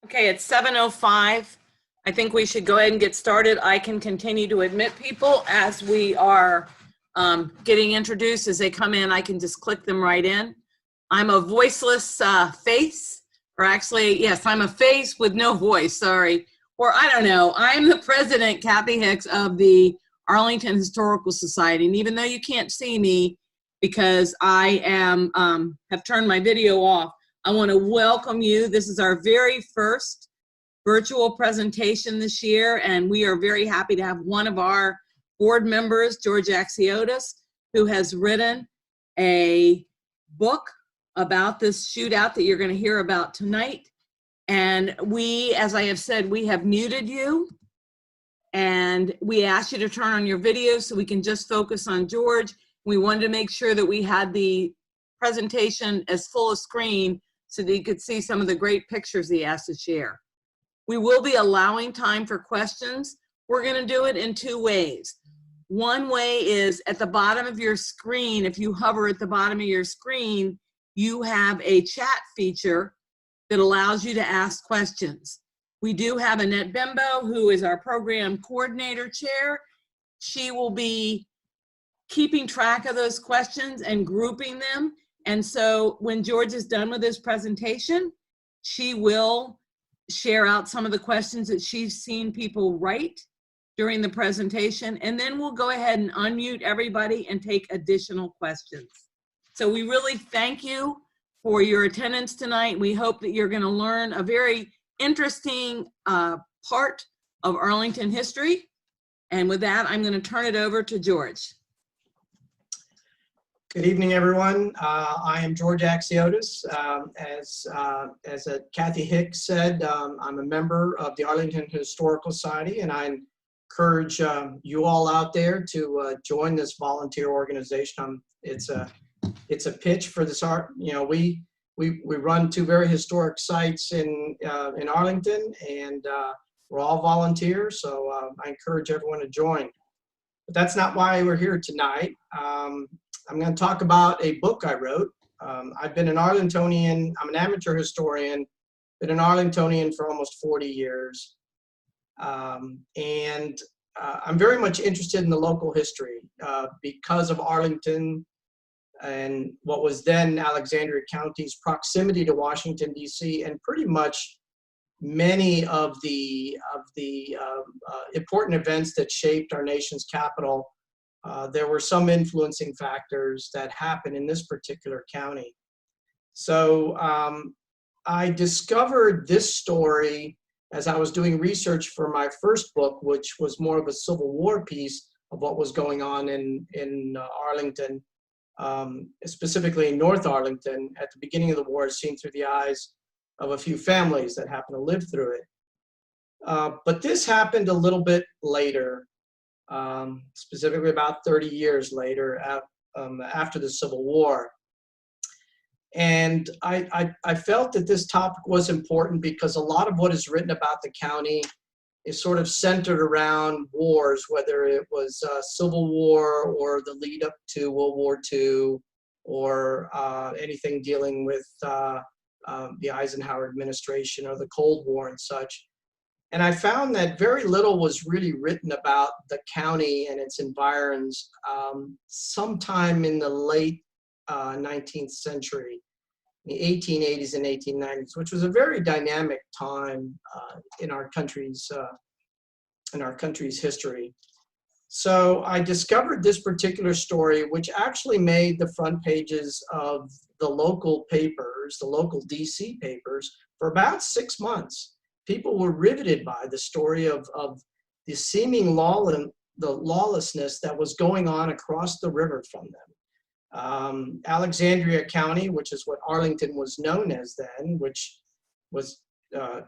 Okay, it's 7:05. I think we should go ahead and get started. I can continue to admit people as we are getting introduced. As they come in, I can just click them right in. I'm a voiceless face, or actually, yes, I'm a face with no voice, sorry. Or I don't know, I'm the president, Kathy Hicks, of the Arlington Historical Society. And even though you can't see me because I am have turned my video off, I want to welcome you. This is our very first virtual presentation this year, and we are very happy to have one of our board members, George Axiotis, who has written a book about this shootout that you're going to hear about tonight. And we, as I have said, we have muted you, and we asked you to turn on your video so we can just focus on George. We wanted to make sure that we had the presentation as full a screen so that you could see some of the great pictures he asked to share. We will be allowing time for questions. We're going to do it in two ways. One way is at the bottom of your screen. If you hover at the bottom of your screen, you have a chat feature that allows you to ask questions. We do have Annette Bimbo, who is our program coordinator chair. She will be keeping track of those questions and grouping them. And so when George is done with his presentation, she will share out some of the questions that she's seen people write during the presentation. And then we'll go ahead and unmute everybody and take additional questions. So we really thank you for your attendance tonight. We hope that you're going to learn a very interesting part of Arlington history. And with that, I'm going to turn it over to George. Good evening, everyone. I am George Axiotis. As Kathy Hicks said, I'm a member of the Arlington Historical Society, and I encourage you all out there to join this volunteer organization. It's a pitch for this art. You know, we run two very historic sites in Arlington, and we're all volunteers. So I encourage everyone to join. But that's not why we're here tonight. I'm going to talk about a book I wrote. I've been an Arlingtonian. I'm an amateur historian. Been an Arlingtonian for almost 40 years. And I'm very much interested in the local history because of Arlington and what was then Alexandria County's proximity to Washington, D.C., and pretty much many of the important events that shaped our nation's capital. There were some influencing factors that happened in this particular county. So I discovered this story as I was doing research for my first book, which was more of a Civil War piece of what was going on in Arlington, specifically in North Arlington at the beginning of the war, seen through the eyes of a few families that happened to live through it. But this happened a little bit later, specifically about 30 years later, after the Civil War. And I felt that this topic was important because a lot of what is written about the county is sort of centered around wars, whether it was Civil War or the lead up to World War II, or anything dealing with the Eisenhower administration or the Cold War and such. And I found that very little was really written about the county and its environs sometime in the late 19th century, the 1880s and 1890s, which was a very dynamic time in our country's history. So I discovered this particular story, which actually made the front pages of the local papers, the local DC papers, for about 6 months. People were riveted by the story of the seeming lawlessness that was going on across the river from them. Alexandria County, which is what Arlington was known as then, which was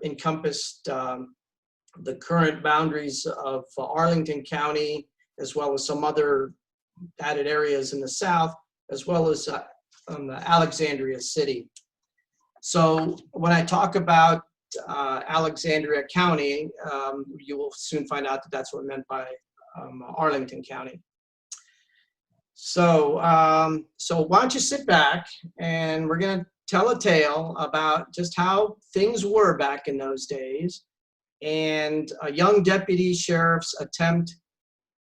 encompassed the current boundaries of Arlington County, as well as some other added areas in the south, as well as Alexandria City. So when I talk about Alexandria County, you will soon find out that that's what meant by Arlington County. So why don't you sit back, and we're going to tell a tale about just how things were back in those days, and a young deputy sheriff's attempt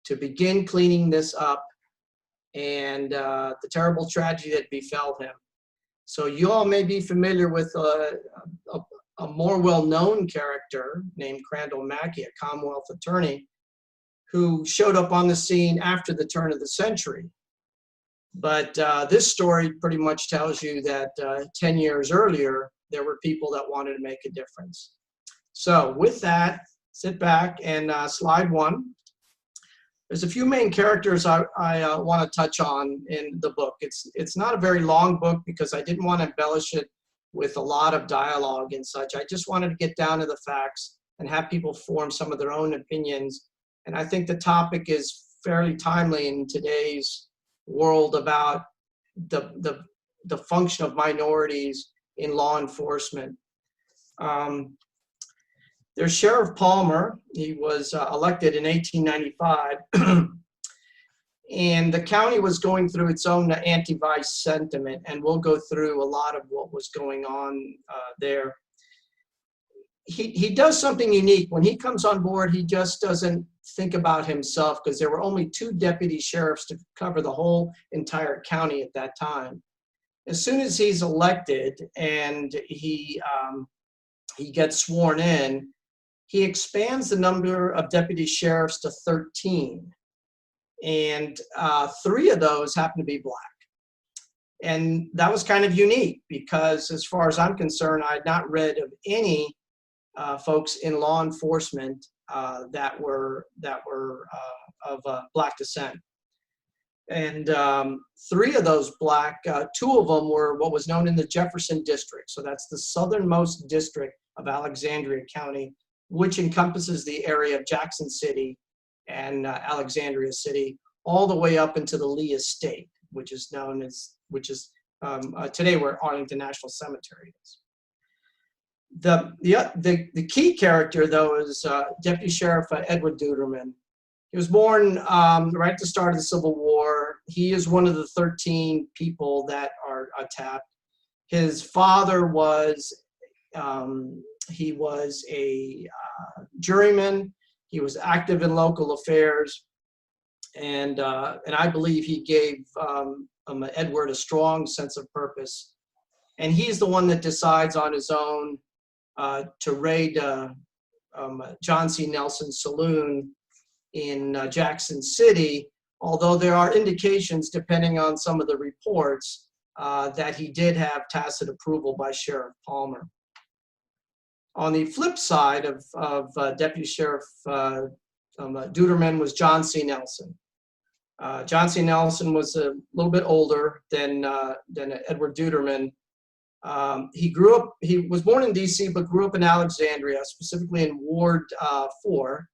to begin cleaning this up, and the terrible tragedy that befell him. So you all may be familiar with a more well-known character named Crandall Mackey, a Commonwealth attorney, who showed up on the scene after the turn of the century. But this story pretty much tells you that 10 years earlier, there were people that wanted to make a difference. So with that, sit back and slide one. There's a few main characters I want to touch on in the book. It's not a very long book because I didn't want to embellish it with a lot of dialogue and such. I just wanted to get down to the facts and have people form some of their own opinions. And I think the topic is fairly timely in today's world about the function of minorities in law enforcement. There's Sheriff Palmer. He was elected in 1895, and the county was going through its own anti-vice sentiment, and we'll go through a lot of what was going on there. He does something unique. When he comes on board, he just doesn't think about himself, because there were only 2 deputy sheriffs to cover the whole entire county at that time. As soon as he's elected and he gets sworn in, he expands the number of deputy sheriffs to 13, and 3 of those happen to be black. And that was kind of unique because, as far as I'm concerned, I had not read of any folks in law enforcement that were of black descent. And 3 of those black, 2 of them were what was known in the Jefferson District. So that's the southernmost district of Alexandria County, which encompasses the area of Jackson City and Alexandria City, all the way up into the Lee Estate, which is today where Arlington National Cemetery is. The key character, though, is Deputy Sheriff Edward Deuterman. He was born right at the start of the Civil War. He is one of the 13 people that are tapped. His father was he was a juryman. He was active in local affairs, and I believe he gave Edward a strong sense of purpose. And he's the one that decides on his own to raid John C. Nelson's saloon in Jackson City, although there are indications, depending on some of the reports, that he did have tacit approval by Sheriff Palmer. On the flip side of Deputy Sheriff Deuterman was John C. Nelson. John C. Nelson was a little bit older than Edward Deuterman. He was born in D.C., but grew up in Alexandria, specifically in Ward 4.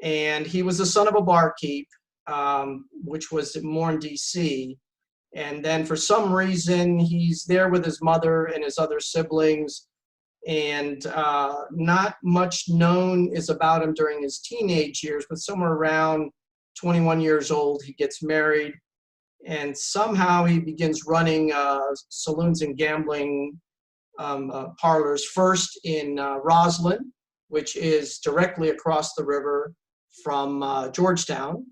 And he was the son of a barkeep, which was more in D.C. And then for some reason, he's there with his mother and his other siblings. And not much known is about him during his teenage years, but somewhere around 21 years old, he gets married. And somehow he begins running saloons and gambling parlors, first in Roslyn, which is directly across the river from Georgetown,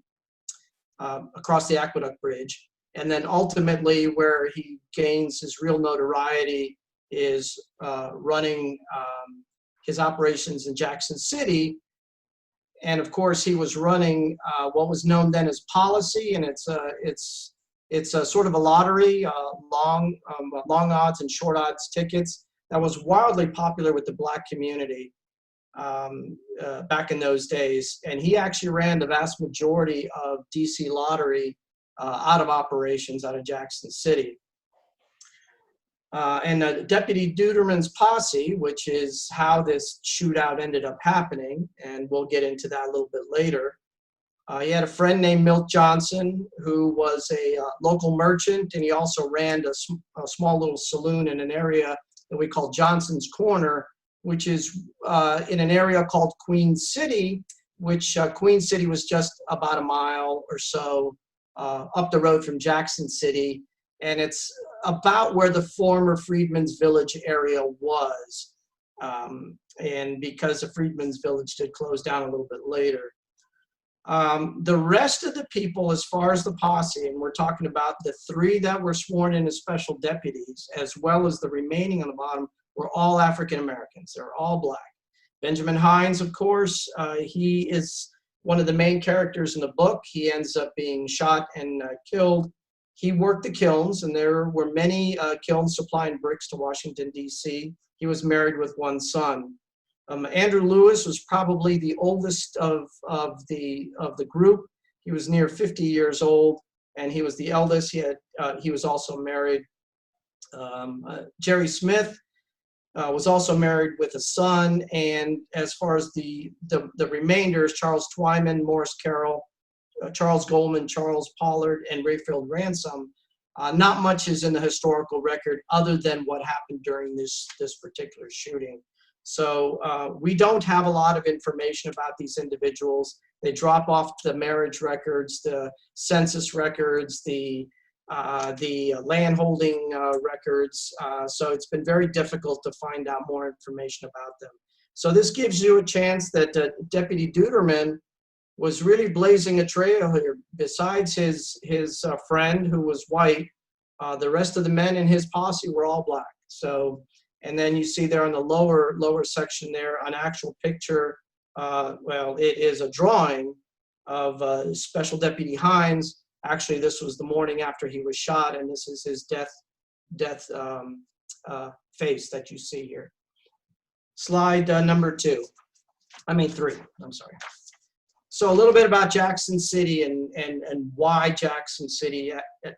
across the Aqueduct Bridge. And then ultimately where he gains his real notoriety is running his operations in Jackson City. And of course, he was running what was known then as policy, and it's a sort of a lottery, long odds and short odds tickets that was wildly popular with the black community back in those days. And he actually ran the vast majority of DC lottery out of operations out of Jackson City. And Deputy Deuterman's posse, which is how this shootout ended up happening, and we'll get into that a little bit later. He had a friend named Milt Johnson, who was a local merchant, and he also ran a small little saloon in an area that we call Johnson's Corner, which is in an area called Queen City, which Queen City was just about a mile or so up the road from Jackson City, and it's about where the former Freedmen's Village area was. And because the Freedmen's Village did close down a little bit later. The rest of the people, as far as the posse, and we're talking about the 3 that were sworn in as special deputies, as well as the remaining on the bottom, were all African Americans. They're all black. Benjamin Hines, of course, he is one of the main characters in the book. He ends up being shot and killed. He worked the kilns, and there were many kilns supplying bricks to Washington, D.C. He was married with 1 son. Andrew Lewis was probably the oldest of the group. He was near 50 years old, and he was the eldest. He was also married. Jerry Smith was also married with a son, and as far as the remainders, Charles Twyman, Morris Carroll, Charles Goldman, Charles Pollard, and Rayfield Ransom, not much is in the historical record other than what happened during this particular shooting. So we don't have a lot of information about these individuals. They drop off the marriage records, the census records, the landholding records. So it's been very difficult to find out more information about them. So this gives you a chance that Deputy Deuterman was really blazing a trail here. Besides his friend, who was white, the rest of the men in his posse were all black. So, and then you see there on the lower section there an actual picture. Well, it is a drawing of Special Deputy Hines. Actually, this was the morning after he was shot, and this is his death face that you see here. Slide number 3. I'm sorry. So a little bit about Jackson City and why Jackson City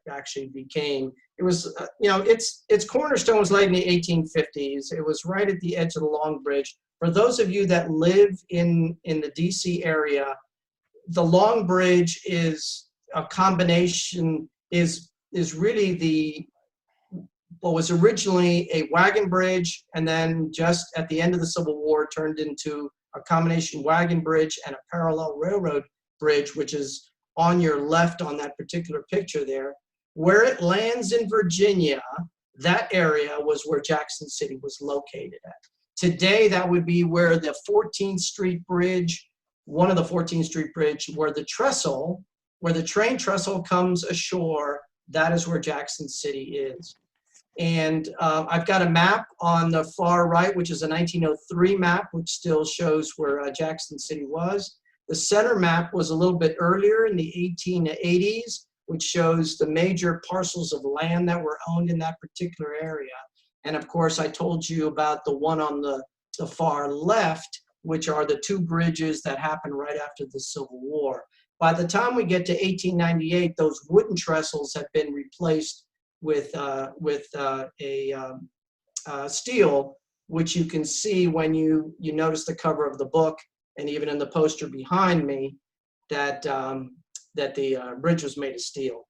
actually became. It was, its cornerstone was laid in the 1850s. It was right at the edge of the Long Bridge. For those of you that live in the DC area, the Long Bridge is a combination, is really what was originally a wagon bridge, and then just at the end of the Civil War turned into a combination wagon bridge and a parallel railroad bridge, which is on your left on that particular picture there. Where it lands in Virginia, that area was where Jackson City was located at. Today, that would be where the 14th Street Bridge, one of the 14th Street Bridge, where the train trestle comes ashore, that is where Jackson City is. And I've got a map on the far right, which is a 1903 map, which still shows where Jackson City was. The center map was a little bit earlier in the 1880s, which shows the major parcels of land that were owned in that particular area. And of course, I told you about the one on the far left, which are the 2 bridges that happened right after the Civil War. By the time we get to 1898, those wooden trestles have been replaced with steel, which you can see when you notice the cover of the book, and even in the poster behind me, that the bridge was made of steel.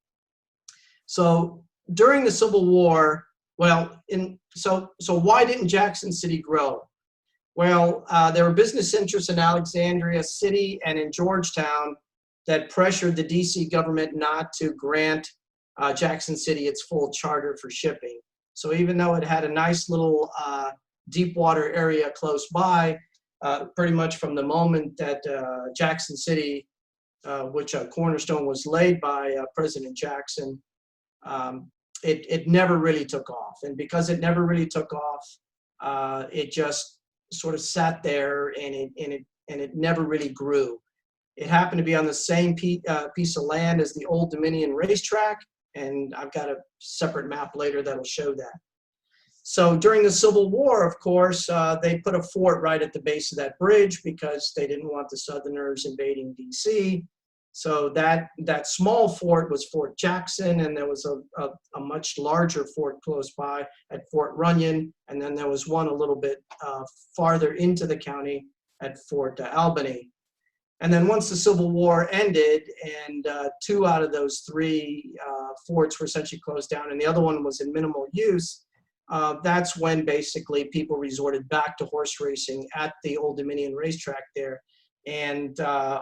So during the Civil War, so why didn't Jackson City grow? Well, there were business interests in Alexandria City and in Georgetown that pressured the DC government not to grant Jackson City its full charter for shipping. So even though it had a nice little deep water area close by, pretty much from the moment that Jackson City, which a cornerstone was laid by President Jackson, it never really took off. And because it never really took off, it just sort of sat there, and it never really grew. It happened to be on the same piece of land as the Old Dominion racetrack, and I've got a separate map later that'll show that. So during the Civil War, of course, they put a fort right at the base of that bridge because they didn't want the Southerners invading DC. So that small fort was Fort Jackson, and there was a much larger fort close by at Fort Runyon, and then there was one a little bit farther into the county at Fort Albany. And then once the Civil War ended, and 2 out of those 3 forts were essentially closed down, and the other one was in minimal use, that's when basically people resorted back to horse racing at the Old Dominion racetrack there, and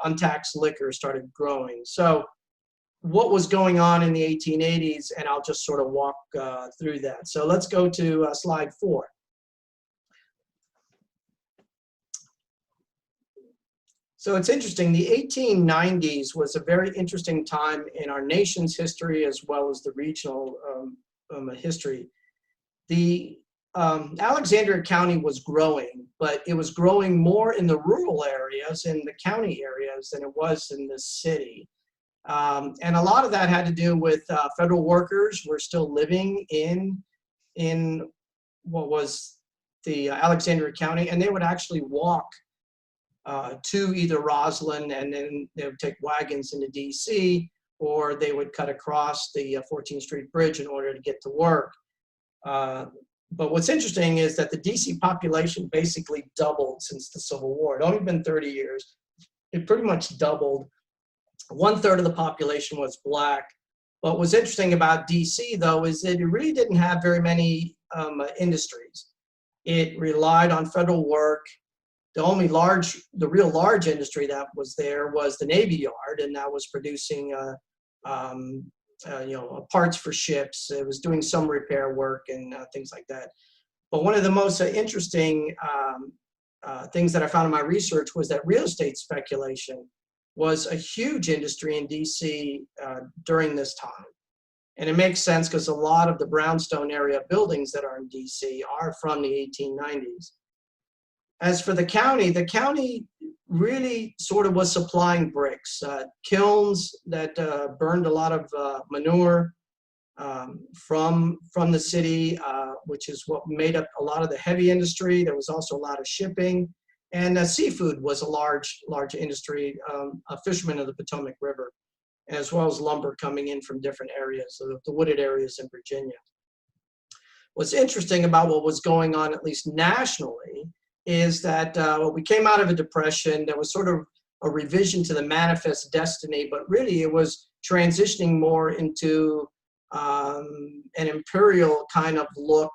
untaxed liquor started growing. So what was going on in the 1880s, and I'll just sort of walk through that. So let's go to slide 4. So it's interesting, the 1890s was a very interesting time in our nation's history as well as the regional history. The Alexandria County was growing, but it was growing more in the rural areas, in the county areas, than it was in the city. And a lot of that had to do with federal workers were still living in what was the Alexandria County, and they would actually walk to either Roslyn, and then they would take wagons into DC, or they would cut across the 14th Street Bridge in order to get to work. But what's interesting is that the DC population basically doubled since the Civil War. It only been 30 years. It pretty much doubled. 1/3 of the population was Black. But what's interesting about DC, though, is that it really didn't have very many industries. It relied on federal work. The real large industry that was there was the Navy Yard, and that was producing parts for ships. It was doing some repair work and things like that. But one of the most interesting things that I found in my research was that real estate speculation was a huge industry in DC during this time. And it makes sense because a lot of the brownstone area buildings that are in DC are from the 1890s. As for the county really sort of was supplying bricks, kilns that burned a lot of manure from the city, which is what made up a lot of the heavy industry. There was also a lot of shipping, and seafood was a large industry, fishermen of the Potomac River, as well as lumber coming in from different areas, so the wooded areas in Virginia. What's interesting about what was going on, at least nationally, is that we came out of a depression. There was sort of a revision to the manifest destiny, but really it was transitioning more into an imperial kind of look,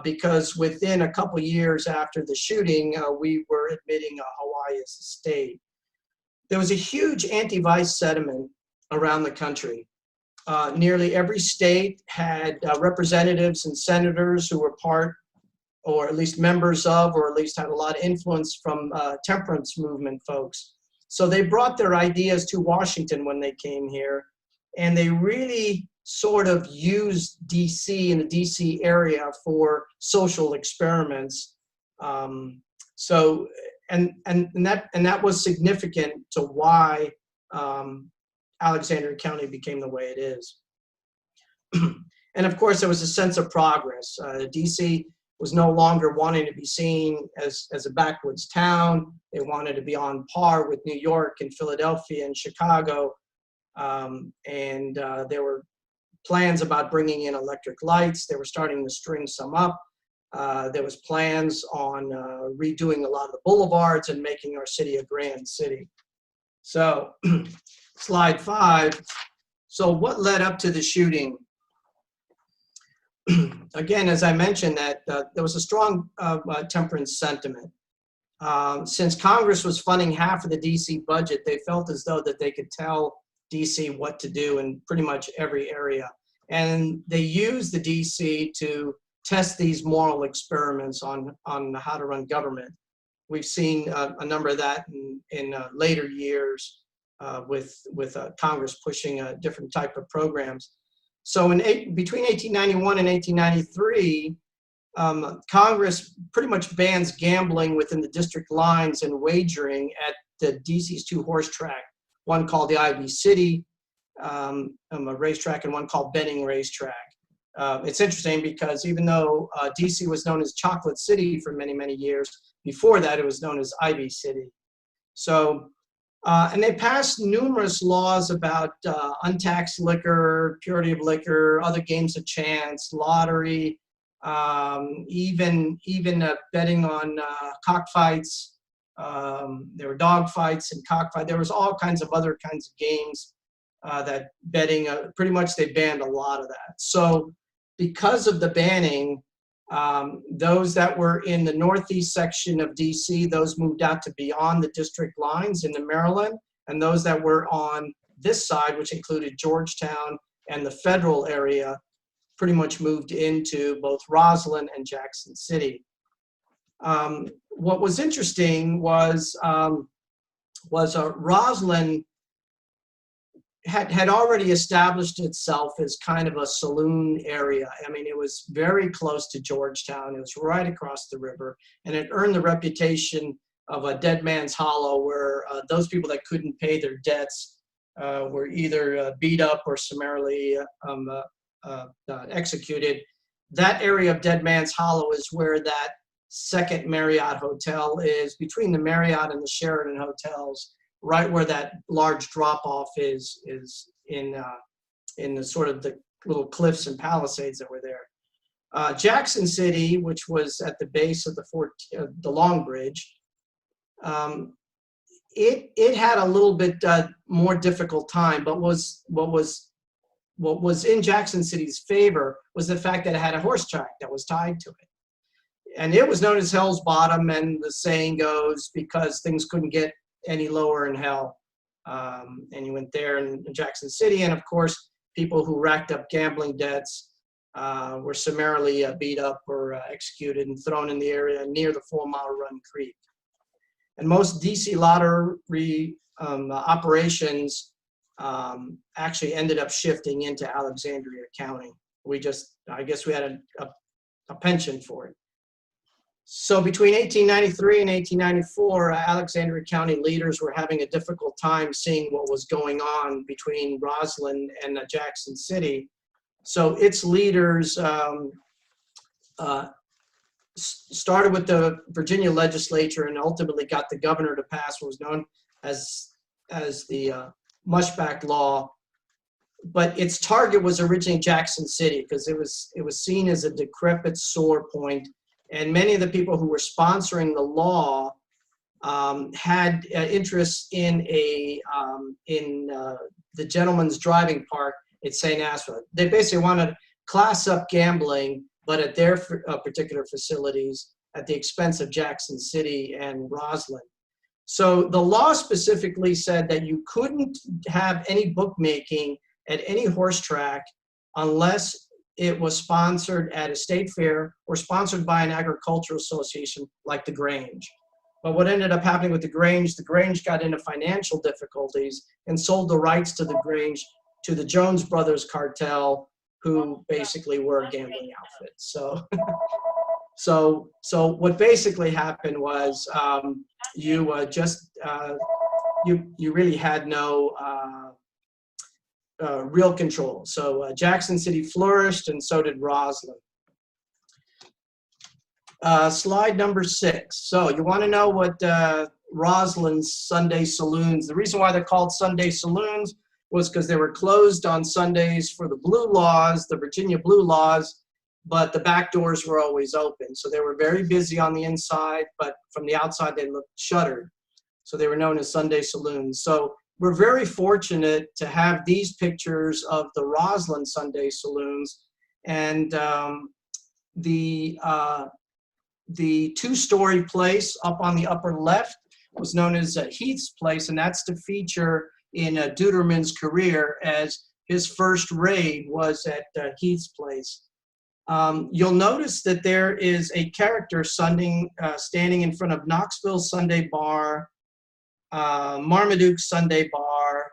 because within a couple years after the shooting, we were admitting Hawaii as a state. There was a huge anti-vice sentiment around the country. Nearly every state had representatives and senators who were part, or at least members of, or at least had a lot of influence from temperance movement folks. So they brought their ideas to Washington when they came here, and they really sort of used DC and the DC area for social experiments. So that was significant to why Alexandria County became the way it is. And of course, there was a sense of progress. DC was no longer wanting to be seen as a backwoods town. They wanted to be on par with New York and Philadelphia and Chicago. There were plans about bringing in electric lights. They were starting to string some up. There was plans on redoing a lot of the boulevards and making our city a grand city. So slide 5. So what led up to the shooting? Again, as I mentioned, that there was a strong temperance sentiment. Since Congress was funding half of the DC budget, they felt as though that they could tell DC what to do in pretty much every area. And they used the DC to test these moral experiments on how to run government. We've seen a number of that in later years with Congress pushing a different type of programs. So between 1891 and 1893, Congress pretty much bans gambling within the district lines and wagering at the DC's 2 horse track, one called the Ivy City a racetrack, and one called Benning Racetrack. It's interesting because even though DC was known as Chocolate City for many, many years, before that it was known as Ivy City. So, and they passed numerous laws about untaxed liquor, purity of liquor, other games of chance, lottery, even betting on cockfights. There were dog fights and cockfights. There was all kinds of other kinds of games that betting, pretty much they banned a lot of that. So because of the banning, those that were in the northeast section of DC, those moved out to beyond the district lines into Maryland, and those that were on this side, which included Georgetown and the federal area, pretty much moved into both Roslyn and Jackson City. What was interesting was Roslyn had already established itself as kind of a saloon area. I mean, it was very close to Georgetown. It was right across the river, and it earned the reputation of a dead man's hollow, where those people that couldn't pay their debts were either beat up or summarily executed. That area of Dead Man's Hollow is where that second Marriott hotel is, between the Marriott and the Sheraton hotels, right where that large drop-off is in the sort of the little cliffs and palisades that were there. Jackson City, which was at the base of the Long Bridge, it had a little bit more difficult time, but what was in Jackson City's favor was the fact that it had a horse track that was tied to it. And it was known as Hell's Bottom, and the saying goes, because things couldn't get any lower in hell. And you went there in Jackson City, and of course, people who racked up gambling debts were summarily beat up or executed and thrown in the area near the 4 Mile Run Creek. And most DC lottery operations actually ended up shifting into Alexandria County. I guess we had a penchant for it. So between 1893 and 1894, Alexandria County leaders were having a difficult time seeing what was going on between Roslyn and Jackson City. So its leaders started with the Virginia legislature and ultimately got the governor to pass what was known as the Mushback Law. But its target was originally Jackson City, because it was seen as a decrepit sore point. And many of the people who were sponsoring the law had interest in the Gentleman's Driving Park at St. Aspha. They basically wanted to class up gambling, but at their particular facilities at the expense of Jackson City and Roslyn. So the law specifically said that you couldn't have any bookmaking at any horse track unless it was sponsored at a state fair or sponsored by an agricultural association like the Grange. But what ended up happening with the Grange got into financial difficulties and sold the rights to the Grange to the Jones Brothers cartel, who basically were a gambling outfit. So what basically happened was you really had no real control. So Jackson City flourished, and so did Roslyn. Slide number 6. So you want to know what Roslyn's Sunday saloons, the reason why they're called Sunday saloons was because they were closed on Sundays for the blue laws, the Virginia blue laws, but the back doors were always open. So they were very busy on the inside, but from the outside they looked shuttered. So they were known as Sunday saloons. So we're very fortunate to have these pictures of the Roslyn Sunday saloons, and the 2-story place up on the upper left was known as Heath's Place, and that's to feature in Deuterman's career, as his first raid was at Heath's Place. You'll notice that there is a character standing in front of Knoxville Sunday Bar, Marmaduke Sunday Bar,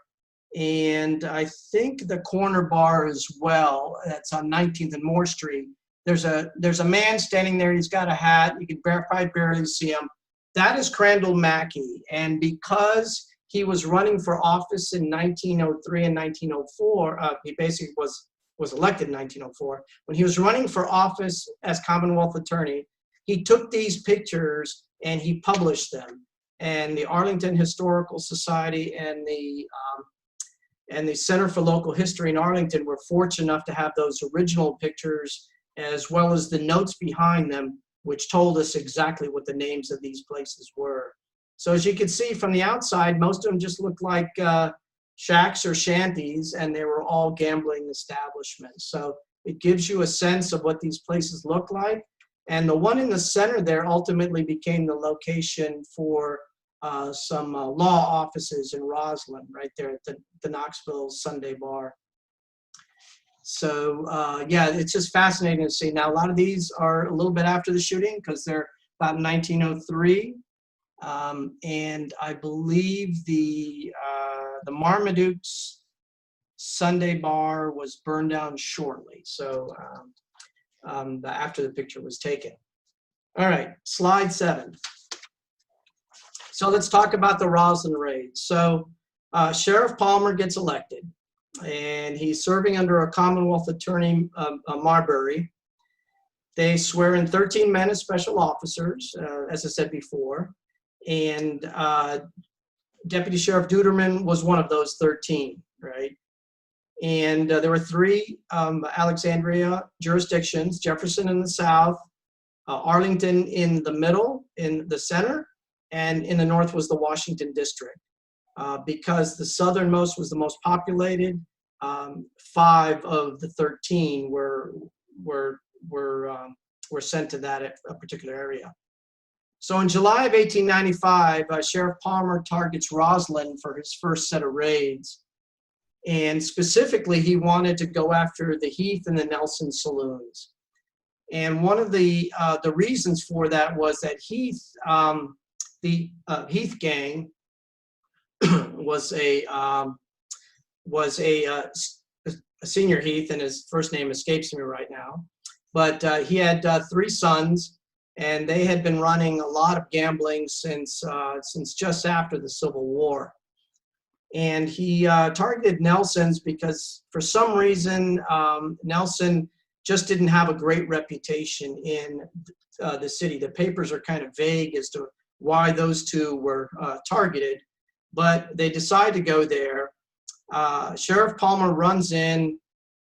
and I think the corner bar as well. That's on 19th and Moore Street. There's a man standing there. He's got a hat. You can probably barely see him. That is Crandall Mackey, and because he was running for office in 1903 and 1904, he basically was elected in 1904. When he was running for office as Commonwealth Attorney, he took these pictures and he published them. And the Arlington Historical Society and the Center for Local History in Arlington were fortunate enough to have those original pictures, as well as the notes behind them, which told us exactly what the names of these places were. So as you can see from the outside, most of them just looked like shacks or shanties, and they were all gambling establishments. So it gives you a sense of what these places look like. And the one in the center there ultimately became the location for some law offices in Roslyn, right there at the Knoxville Sunday Bar. So yeah, it's just fascinating to see. Now, a lot of these are a little bit after the shooting because they're about 1903. And I believe the Marmaduke's Sunday Bar was burned down shortly. So after the picture was taken. All right, slide 7. So let's talk about the Roslyn raid. So Sheriff Palmer gets elected, and he's serving under a Commonwealth Attorney, Marbury. They swear in 13 men as special officers, as I said before, and Deputy Sheriff Deuterman was one of those 13, right? And there were 3 Alexandria jurisdictions: Jefferson in the south, Arlington in the middle, in the center, and in the north was the Washington district. Because the southernmost was the most populated, 5 of the 13 were sent to that particular area. So in July of 1895, Sheriff Palmer targets Roslyn for his first set of raids. And specifically, he wanted to go after the Heath and the Nelson saloons. And one of the reasons for that was that Heath, the Heath gang, was a senior Heath, and his first name escapes me right now. But he had 3 sons, and they had been running a lot of gambling since just after the Civil War. And he targeted Nelson's because for some reason Nelson just didn't have a great reputation in the city. The papers are kind of vague as to why those 2 were targeted, but they decide to go there. Sheriff Palmer runs in.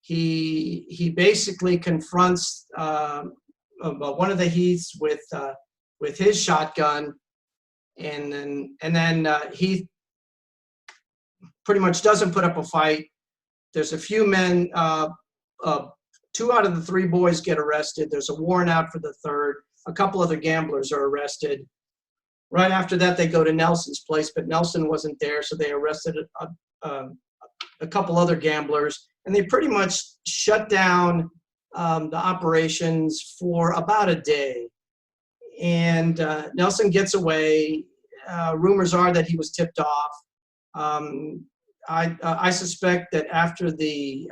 He basically confronts one of the Heaths with his shotgun, and then Heath pretty much doesn't put up a fight. There's a few men, 2 out of the 3 boys get arrested. There's a warrant out for the 3rd. A couple other gamblers are arrested. Right after that, they go to Nelson's place, but Nelson wasn't there, so they arrested a couple other gamblers, and they pretty much shut down the operations for about a day. And Nelson gets away. Rumors are that he was tipped off. I suspect that after the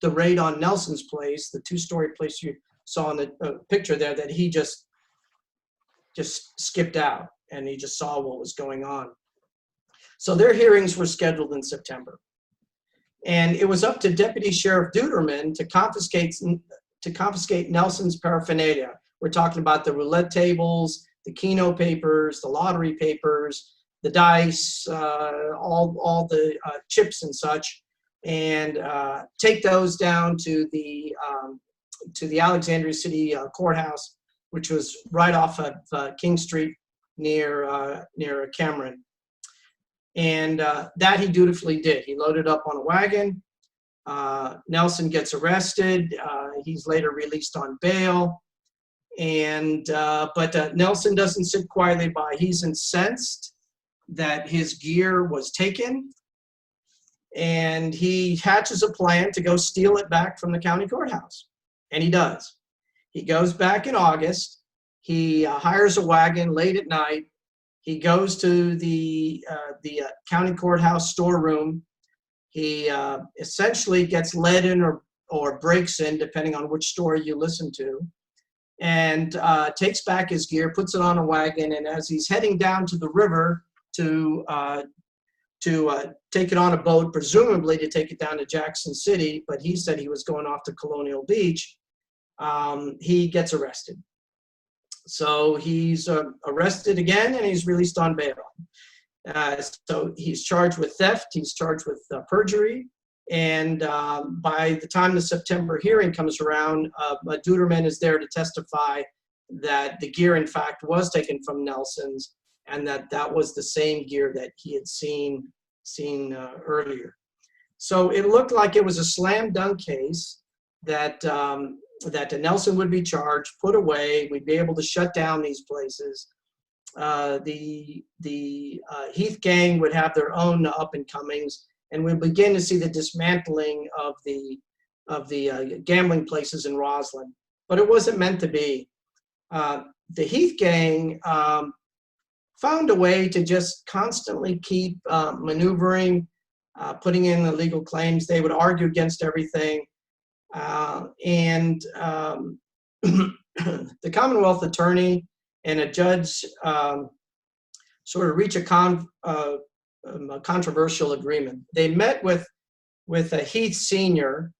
raid on Nelson's place, the 2-story place you saw in the picture there, that he just skipped out and he just saw what was going on. So their hearings were scheduled in September. And it was up to Deputy Sheriff Deuterman to confiscate Nelson's paraphernalia. We're talking about the roulette tables, the Keno papers, the lottery papers, the dice, all the chips and such, and take those down to the Alexandria City Courthouse, which was right off of King Street near Cameron. And that he dutifully did. He loaded up on a wagon. Nelson gets arrested. He's later released on bail. And but Nelson doesn't sit quietly by. He's incensed that his gear was taken, and he hatches a plan to go steal it back from the county courthouse. And he does. He goes back in August. He hires a wagon late at night. He goes to the county courthouse storeroom. He essentially gets led in or breaks in, depending on which story you listen to, and takes back his gear, puts it on a wagon, and as he's heading down to the river to take it on a boat, presumably to take it down to Jackson City, but he said he was going off to Colonial Beach, he gets arrested. So he's arrested again, and he's released on bail. So he's charged with theft, he's charged with perjury, and by the time the September hearing comes around, Deuterman is there to testify that the gear, in fact, was taken from Nelson's, and that was the same gear that he had seen earlier. So it looked like it was a slam dunk case that Nelson would be charged, put away, we'd be able to shut down these places. the Heath gang would have their own up and comings, and we begin to see the dismantling of the gambling places in Roslyn. But it wasn't meant to be. The Heath gang found a way to just constantly keep maneuvering, putting in illegal claims. They would argue against everything. The Commonwealth attorney and a judge sort of reach a controversial agreement. They met with Heath Sr.,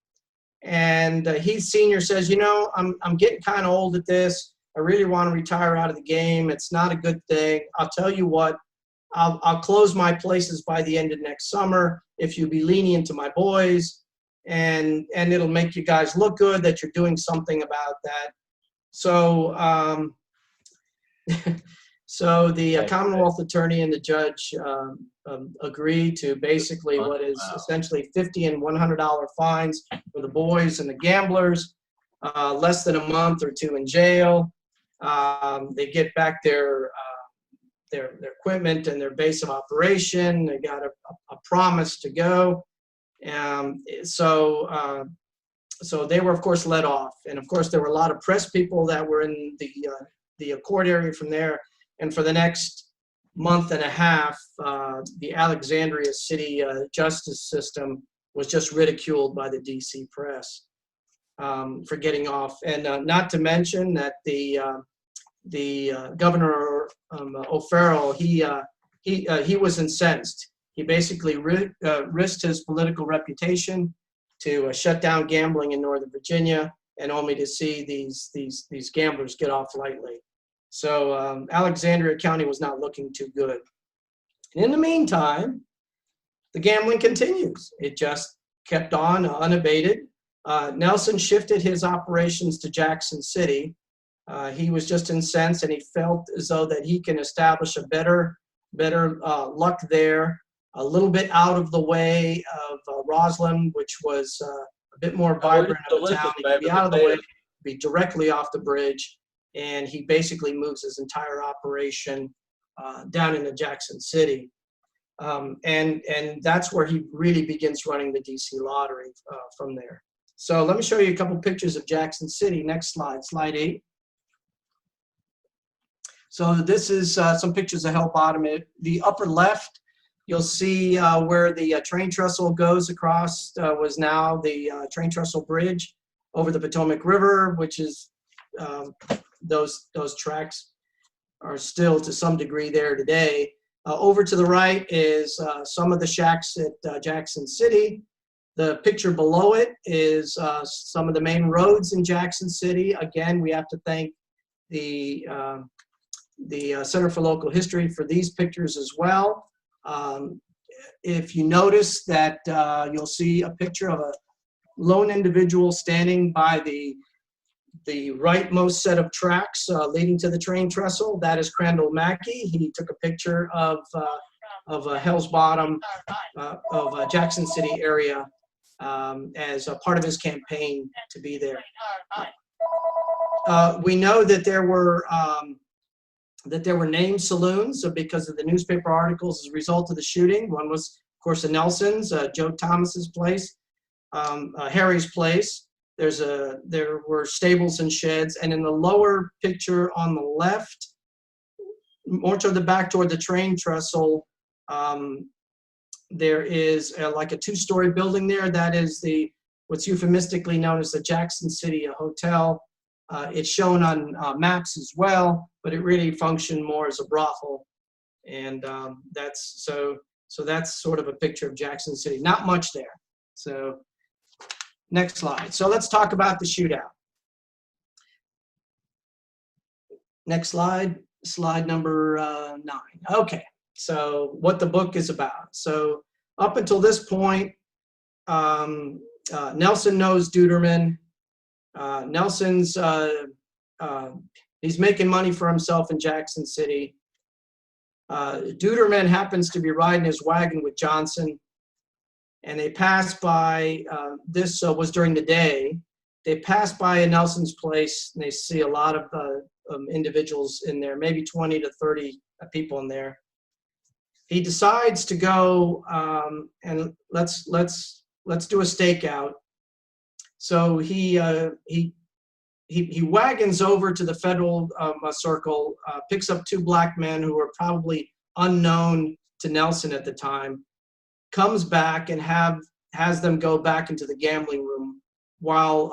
and Heath Sr. says, you know, I'm getting kind of old at this. I really want to retire out of the game. It's not a good thing. I'll tell you what, I'll close my places by the end of next summer if you be lenient to my boys, and it'll make you guys look good that you're doing something about that. So so the Commonwealth attorney and the judge agreed to basically what is essentially $50 and $100 fines for the boys and the gamblers, less than a month or two in jail. They get back their equipment and their base of operation. They got a promise to go. So they were, of course, let off. And of course, there were a lot of press people that were in the court area from there. And for the next month and a half, the Alexandria city justice system was just ridiculed by the DC press for getting off. And not to mention that the Governor O'Farrell, he was incensed. He basically risked his political reputation to shut down gambling in Northern Virginia, and only to see these gamblers get off lightly. So Alexandria County was not looking too good. And in the meantime, the gambling continues. It just kept on unabated. Nelson shifted his operations to Jackson City. He was just incensed, and he felt as though that he can establish a better luck there, a little bit out of the way of Roslyn, which was a bit more vibrant of a town. He could be out of the way, be directly off the bridge, and he basically moves his entire operation down into Jackson City. And that's where he really begins running the DC lottery from there. So let me show you a couple pictures of Jackson City. Next slide, slide 8. So this is some pictures of Hell Bottom. The upper left, you'll see where the train trestle goes across was now the train trestle bridge over the Potomac River, which is those tracks are still to some degree there today. Over to the right is some of the shacks at Jackson City. The picture below it is some of the main roads in Jackson City. Again, we have to thank the Center for Local History for these pictures as well. If you notice that you'll see a picture of a lone individual standing by the rightmost set of tracks leading to the train trestle. That is Crandall Mackey. He took a picture of Hell's Bottom, of Jackson City area as a part of his campaign to be there. We know that there were named saloons because of the newspaper articles as a result of the shooting. One was, of course, the Nelsons, Joe Thomas's place, Harry's place. There were stables and sheds, and in the lower picture on the left, more toward the back toward the train trestle, there is like a two-story building there. That is what's euphemistically known as the Jackson City Hotel. It's shown on maps as well, but it really functioned more as a brothel, and that's sort of a picture of Jackson City. Not much there. So next slide. So let's talk about the shootout. Next slide, slide number 9. Okay, so what the book is about. So up until this point, Nelson knows Deuterman. Nelson's, he's making money for himself in Jackson City. Deuterman happens to be riding his wagon with Johnson, and they pass by, this was during the day, they pass by Nelson's place, and they see a lot of individuals in there, maybe 20 to 30 people in there. He decides to go and let's do a stakeout. So he wagons over to the federal circle, picks up two black men who were probably unknown to Nelson at the time, comes back and has them go back into the gambling room, while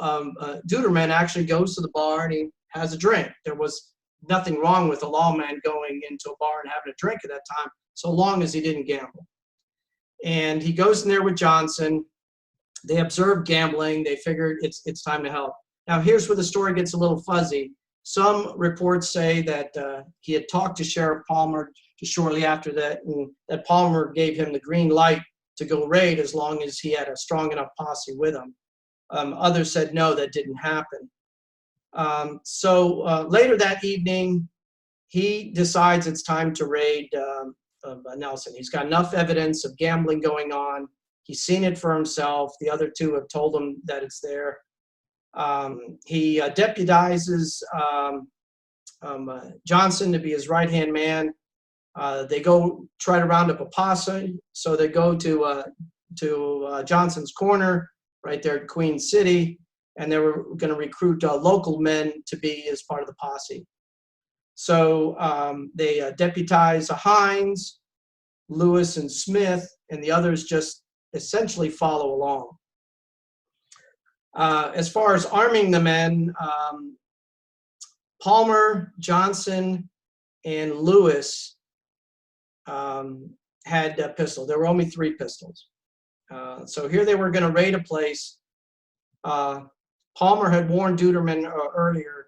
Deuterman actually goes to the bar and he has a drink. There was nothing wrong with a lawman going into a bar and having a drink at that time, so long as he didn't gamble. And he goes in there with Johnson. They observe gambling. They figured it's time to help. Now, here's where the story gets a little fuzzy. Some reports say that he had talked to Sheriff Palmer just shortly after that, and that Palmer gave him the green light to go raid as long as he had a strong enough posse with him. Others said no, that didn't happen. So later that evening, he decides it's time to raid Nelson. He's got enough evidence of gambling going on. He's seen it for himself. The other two have told him that it's there. He deputizes Johnson to be his right-hand man. They go try to round up a posse, so they go to Johnson's corner right there at Queen City, and they were going to recruit local men to be as part of the posse. So they deputize Hines, Lewis, and Smith, and the others just essentially follow along. As far as arming the men, Palmer, Johnson, and Lewis had a pistol. There were only 3 pistols. So here they were going to raid a place. Palmer had warned Deuterman earlier,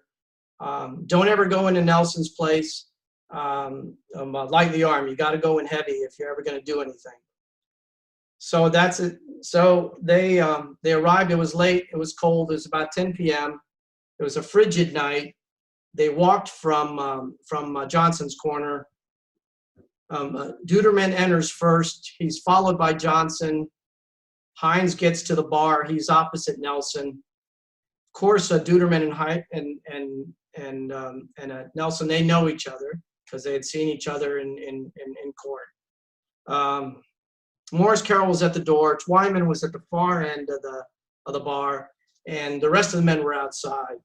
don't ever go into Nelson's place lightly armed. You got to go in heavy if you're ever going to do anything. So that's it. So they arrived. It was late. It was cold. It was about 10 p.m. It was a frigid night. They walked from Johnson's corner. Deuterman enters first. He's followed by Johnson. Hines gets to the bar. He's opposite Nelson. Of course, Deuterman and Nelson, they know each other because they had seen each other in court. Morris Carroll was at the door. Twyman was at the far end of the bar, and the rest of the men were outside.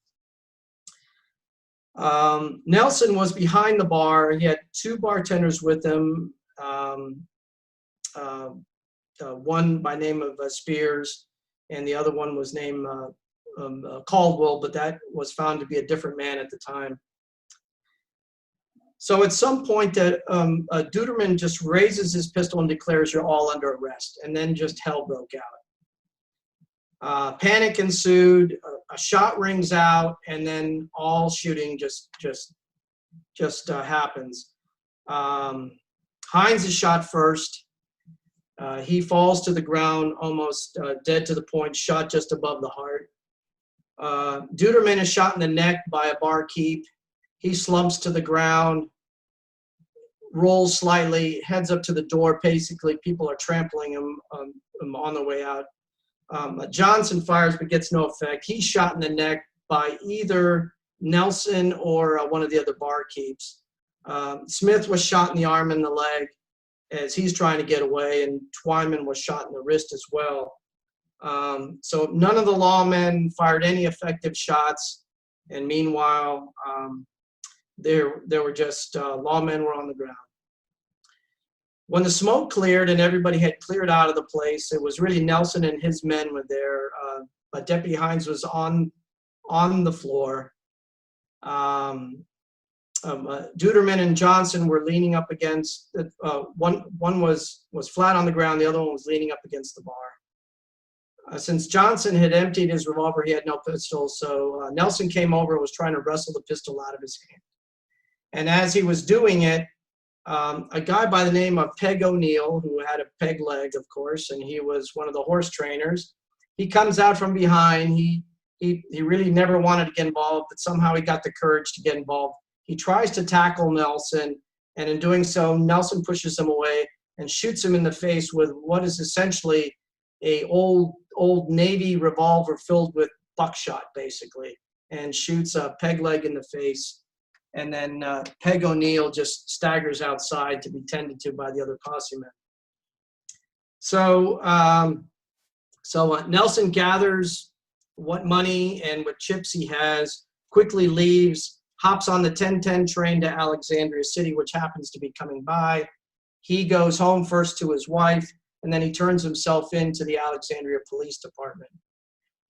Nelson was behind the bar. He had 2 bartenders with him. One by name of Spears, and the other one was named Caldwell, but that was found to be a different man at the time. So at some point, Deuterman just raises his pistol and declares, "You're all under arrest," and then just hell broke out. Panic ensued. A shot rings out, and then all shooting just happens. Hines is shot first. He falls to the ground, almost dead to the point, shot just above the heart. Deuterman is shot in the neck by a barkeep. He slumps to the ground, rolls slightly, heads up to the door. Basically, people are trampling him on the way out. Johnson fires but gets no effect. He's shot in the neck by either Nelson or one of the other barkeeps. Smith was shot in the arm and the leg as he's trying to get away, and Twyman was shot in the wrist as well. So none of the lawmen fired any effective shots, and meanwhile, there were just lawmen were on the ground. When the smoke cleared and everybody had cleared out of the place, it was really Nelson and his men were there. But Deputy Hines was on the floor. Deuterman and Johnson were leaning up against one was flat on the ground, the other one was leaning up against the bar. Since Johnson had emptied his revolver, he had no pistol, so Nelson came over and was trying to wrestle the pistol out of his hand. And as he was doing it, a guy by the name of Peg O'Neill, who had a peg leg, of course, and he was one of the horse trainers, he comes out from behind. He really never wanted to get involved, but somehow he got the courage to get involved. He tries to tackle Nelson, and in doing so, Nelson pushes him away and shoots him in the face with what is essentially a old Navy revolver filled with buckshot, basically, and shoots a peg leg in the face. and then Peg O'Neill just staggers outside to be tended to by the other posse men. So, Nelson gathers what money and what chips he has, quickly leaves, hops on the 10:10 train to Alexandria City, which happens to be coming by. He goes home first to his wife, and then he turns himself into the Alexandria Police Department.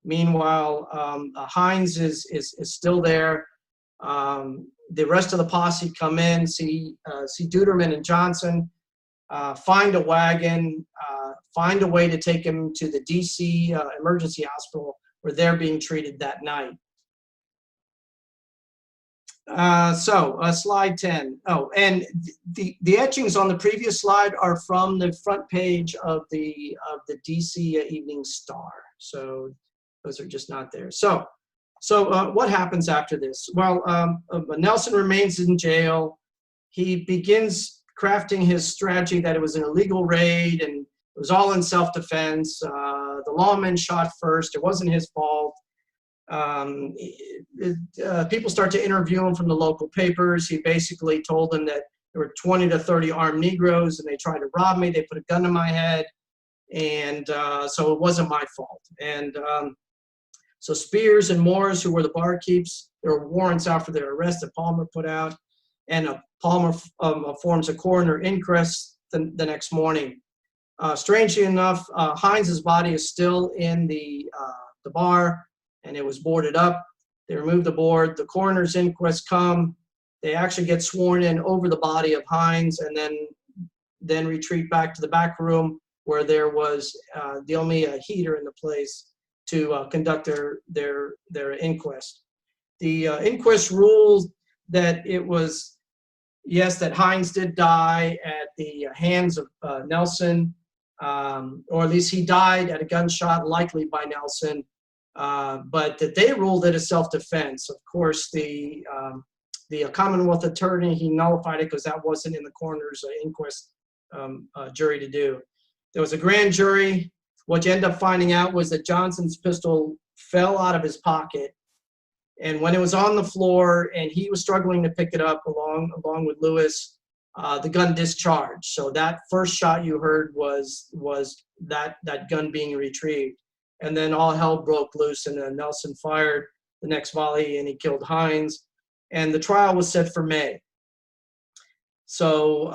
Meanwhile, Hines is still there. The rest of the posse come in, see Deuterman and Johnson, find a wagon, find a way to take him to the DC emergency hospital where they're being treated that night. Slide 10. Oh, and the etchings on the previous slide are from the front page of the DC Evening Star. So those are just not there. So what happens after this? Well, Nelson remains in jail. He begins crafting his strategy that it was an illegal raid and it was all in self-defense. The lawman shot first. It wasn't his fault. People start to interview him from the local papers. He basically told them that there were 20 to 30 armed Negroes and they tried to rob me. They put a gun to my head. And so it wasn't my fault. And so Spears and Morris, who were the barkeeps, there were warrants out for their arrest that Palmer put out. And Palmer forms a coroner inquest the next morning. Strangely enough, Hines's body is still in the bar, and it was boarded up. They remove the board. The coroner's inquest come. They actually get sworn in over the body of Hines, and then retreat back to the back room where there was the only heater in the place to conduct their inquest. The inquest ruled that it was, yes, that Hines did die at the hands of Nelson, or at least he died at a gunshot, likely by Nelson, but that they ruled it as self-defense. Of course, the Commonwealth attorney, he nullified it because that wasn't in the coroner's inquest jury to do. There was a grand jury. What you end up finding out was that Johnson's pistol fell out of his pocket, and when it was on the floor and he was struggling to pick it up along with Lewis, the gun discharged. So that first shot you heard was that gun being retrieved. And then all hell broke loose, and Nelson fired the next volley and he killed Hines. And the trial was set for May. So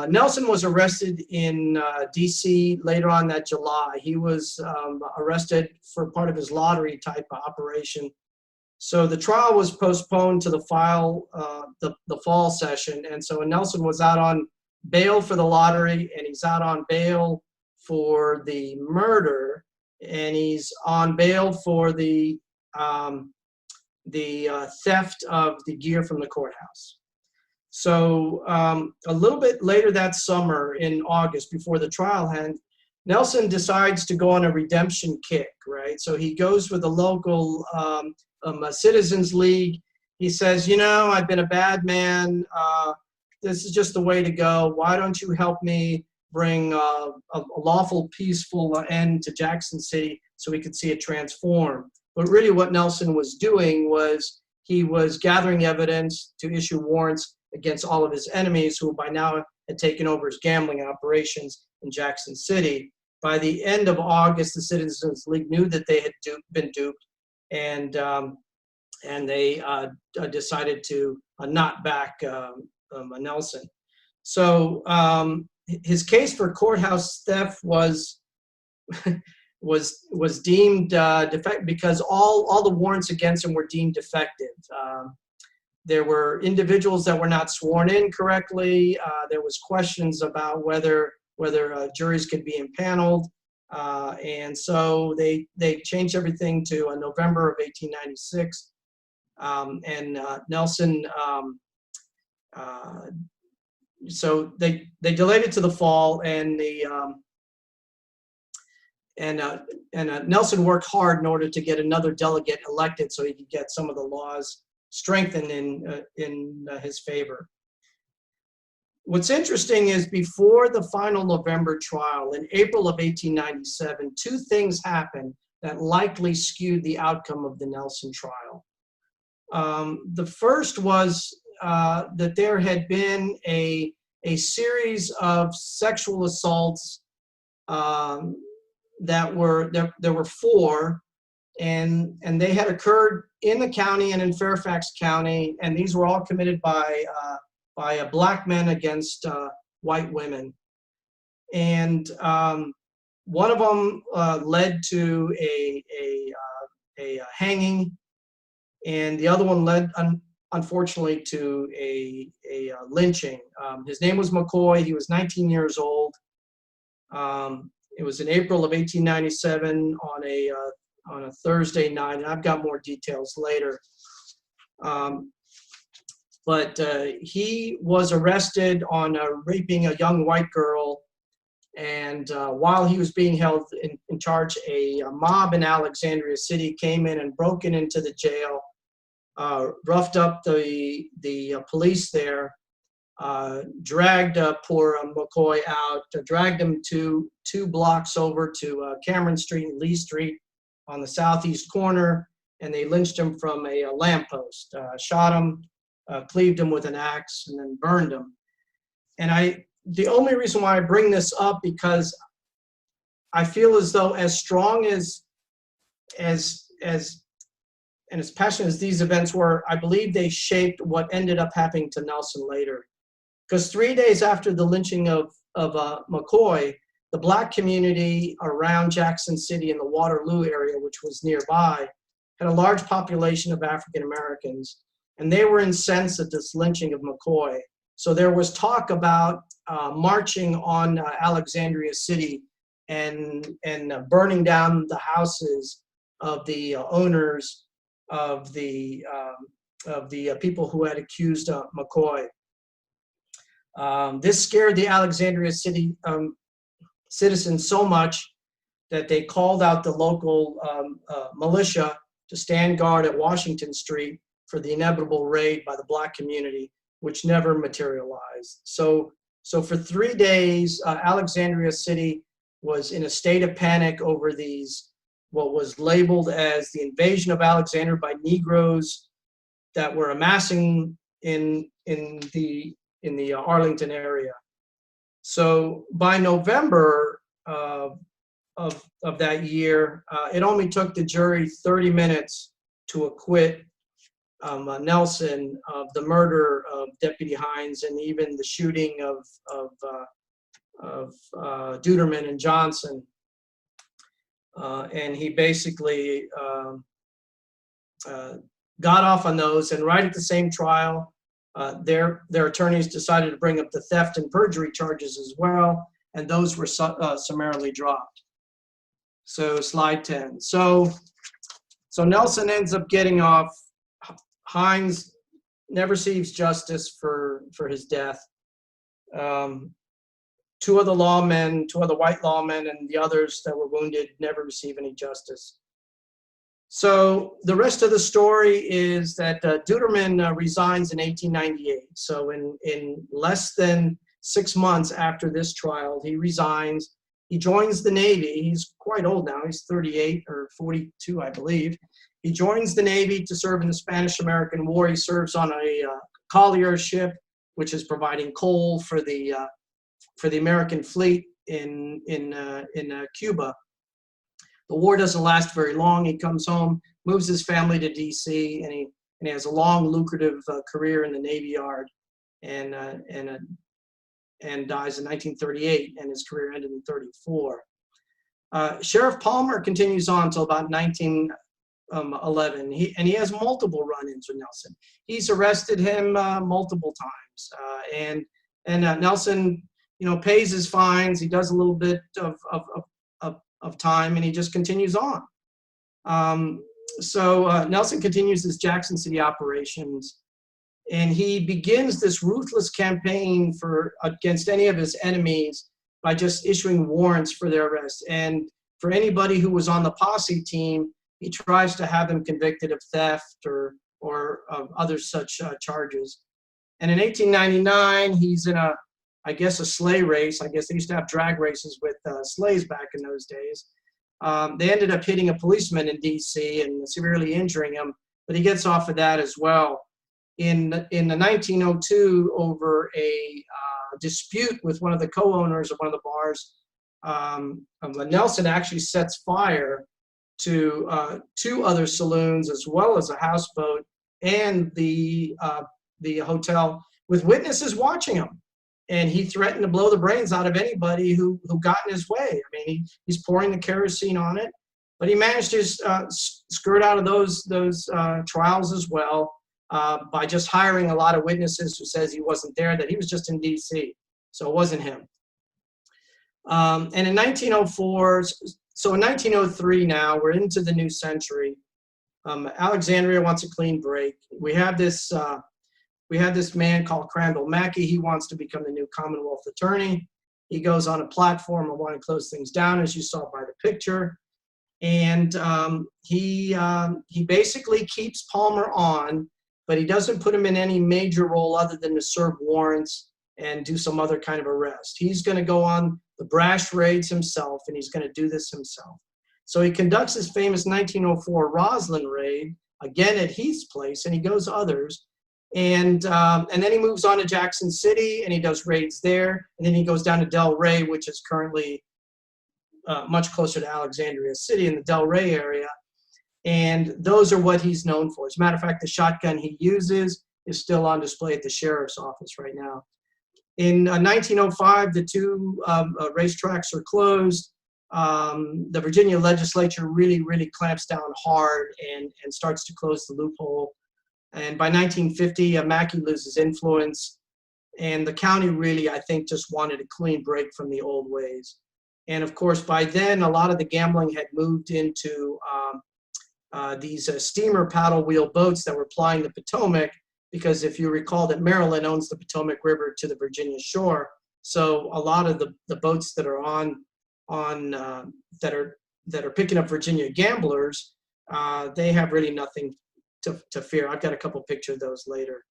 Nelson was arrested in DC later on that July. He was arrested for part of his lottery type operation. So the trial was postponed to the fall session. And so Nelson was out on bail for the lottery, and he's out on bail for the murder, and he's on bail for the theft of the gear from the courthouse. So a little bit later that summer, in August, before the trial had, Nelson decides to go on a redemption kick, right? So he goes with the local Citizens League. He says, you know, I've been a bad man. This is just the way to go. Why don't you help me bring a lawful, peaceful end to Jackson City so we could see it transform? But really what Nelson was doing was he was gathering evidence to issue warrants against all of his enemies who by now had taken over his gambling operations in Jackson City. By the end of August, the Citizens League knew that they had been duped, and they decided to not back Nelson. So his case for courthouse theft was deemed defective because all the warrants against him were deemed defective. There were individuals that were not sworn in correctly. There was questions about whether juries could be impaneled. And so they changed everything to November of 1896. And Nelson, so they delayed it to the fall, and Nelson worked hard in order to get another delegate elected so he could get some of the laws strengthened in his favor. What's interesting is before the final November trial, in April of 1897, two things happened that likely skewed the outcome of the Nelson trial. The first was that there had been a series of sexual assaults there were 4, and they had occurred in the county and in Fairfax County, and these were all committed by black men against white women. And one of them led to a hanging, and the other one led, unfortunately, to a lynching. His name was McCoy. He was 19 years old. It was in April of 1897 on a Thursday night, and I've got more details later. But he was arrested on raping a young white girl, and while he was being held in charge, a mob in Alexandria City came in and broke into the jail, roughed up the police there, dragged poor McCoy out, dragged him 2 blocks over to Cameron Street and Lee Street on the southeast corner, and they lynched him from a lamppost, shot him, cleaved him with an axe, and then burned him. And the only reason why I bring this up, because I feel as though as strong as and as passionate as these events were, I believe they shaped what ended up happening to Nelson later. Because 3 days after the lynching of McCoy, the black community around Jackson City in the Waterloo area, which was nearby, had a large population of African Americans, and they were incensed at this lynching of McCoy. So there was talk about marching on Alexandria City and burning down the houses of the owners of the people who had accused McCoy. This scared the Alexandria City citizens so much that they called out the local militia to stand guard at Washington Street for the inevitable raid by the black community, which never materialized. So for 3 days, Alexandria City was in a state of panic over these, what was labeled as the invasion of Alexandria by Negroes that were amassing in the Arlington area. So by November of that year, it only took the jury 30 minutes to acquit Nelson of the murder of Deputy Hines and even the shooting of Deuterman and Johnson. And he basically got off on those, and right at the same trial, their attorneys decided to bring up the theft and perjury charges as well, and those were summarily dropped. So slide 10. So Nelson ends up getting off. Hines never receives justice for his death. 2 other white lawmen and the others that were wounded never receive any justice. So the rest of the story is that Deuterman resigns in 1898. So in less than 6 months after this trial, he resigns. He joins the Navy. He's quite old now. He's 38 or 42, I believe. He joins the Navy to serve in the Spanish-American War. He serves on a collier ship, which is providing coal for the American fleet in Cuba. The war doesn't last very long. He comes home, moves his family to D.C., and he has a long, lucrative career in the Navy Yard, and dies in 1938, and his career ended in 1934. Sheriff Palmer continues on until about 1911. He has multiple run-ins with Nelson. He's arrested him multiple times, and Nelson, pays his fines. He does a little bit of time, and he just continues on. So Nelson continues his Jackson City operations, and he begins this ruthless campaign against any of his enemies by just issuing warrants for their arrest. And for anybody who was on the posse team, he tries to have them convicted of theft or of other such charges. And in 1899, he's in a I guess, a sleigh race. I guess they used to have drag races with sleighs back in those days. They ended up hitting a policeman in DC and severely injuring him, but he gets off of that as well. In the 1902, over a dispute with one of the co-owners of one of the bars, Nelson actually sets fire to 2 other saloons, as well as a houseboat and the hotel, with witnesses watching him. And he threatened to blow the brains out of anybody who got in his way. I mean, he's pouring the kerosene on it, but he managed to skirt out of those trials as well by just hiring a lot of witnesses who says he wasn't there, that he was just in DC, so it wasn't him. And in 1904, so in 1903 now, we're into the new century. Alexandria wants a clean break. We have this man called Crandall Mackey. He wants to become the new Commonwealth attorney. He goes on a platform of wanting to close things down, as you saw by the picture. And he basically keeps Palmer on, but he doesn't put him in any major role other than to serve warrants and do some other kind of arrest. He's going to go on the brash raids himself, and he's going to do this himself. So he conducts his famous 1904 Roslyn raid, again at Heath's place, and he goes others. And then he moves on to Jackson City, and he does raids there. And then he goes down to Del Rey, which is currently much closer to Alexandria City in the Del Rey area. And those are what he's known for. As a matter of fact, the shotgun he uses is still on display at the sheriff's office right now. In 1905, the 2 racetracks are closed. The Virginia legislature really clamps down hard and starts to close the loophole. And by 1950, Mackey loses influence, and the county really, I think, just wanted a clean break from the old ways. And of course, by then, a lot of the gambling had moved into these steamer paddle wheel boats that were plying the Potomac, because if you recall that Maryland owns the Potomac River to the Virginia shore, so a lot of the boats that are that are picking up Virginia gamblers, they have really nothing to fear. I've got a couple pictures of those later.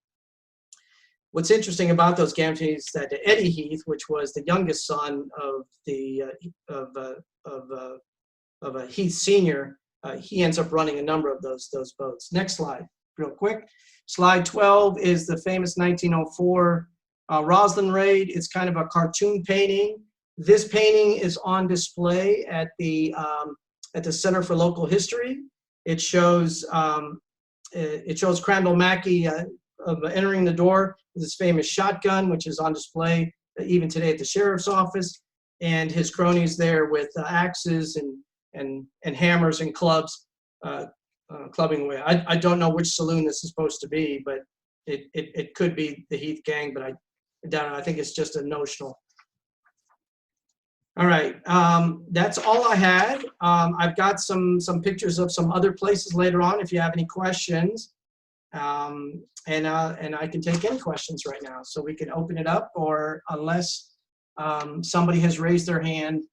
What's interesting about those gamblers is that Eddie Heath, which was the youngest son of Heath Sr., he ends up running a number of those boats. Next slide, real quick. Slide 12 is the famous 1904 Roslyn raid. It's kind of a cartoon painting. This painting is on display at the Center for Local History. It shows Crandall Mackey entering the door with his famous shotgun, which is on display even today at the sheriff's office, and his cronies there with axes and hammers and clubs, clubbing away. I don't know which saloon this is supposed to be, but it could be the Heath gang, but I doubt it. I think it's just a notional. All right, that's all I had. I've got some pictures of some other places later on if you have any questions. And I can take any questions right now. So we can open it up, or unless somebody has raised their hand.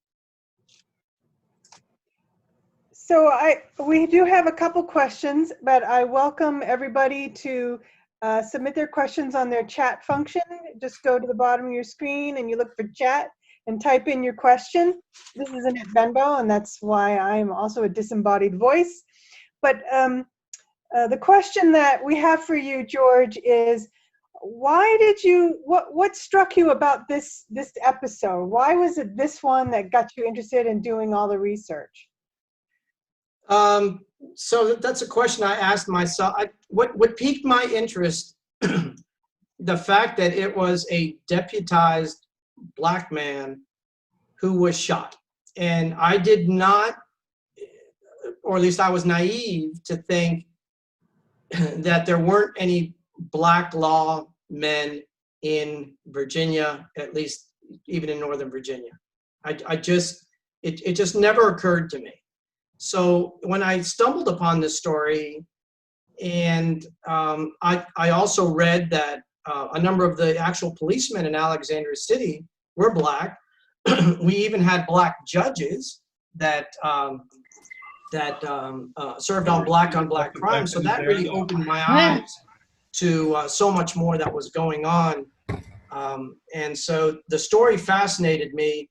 So we do have a couple questions, but I welcome everybody to submit their questions on their chat function. Just go to the bottom of your screen and you look for chat and type in your question. This isn't at Venmo, and that's why I'm also a disembodied voice. But the question that we have for you, George, is why did you, what struck you about this episode? Why was it this one that got you interested in doing all the research? So that's a question I asked myself. What piqued my interest, the fact that it was a deputized Black man who was shot. And I did not, or at least I was naive to think that there weren't any Black law men in Virginia, at least even in Northern Virginia. It just never occurred to me. So when I stumbled upon this story, and I also read that a number of the actual policemen in Alexandria City were Black. We even had Black judges that served on black crime. So that really opened my eyes to so much more that was going on And so the story fascinated me,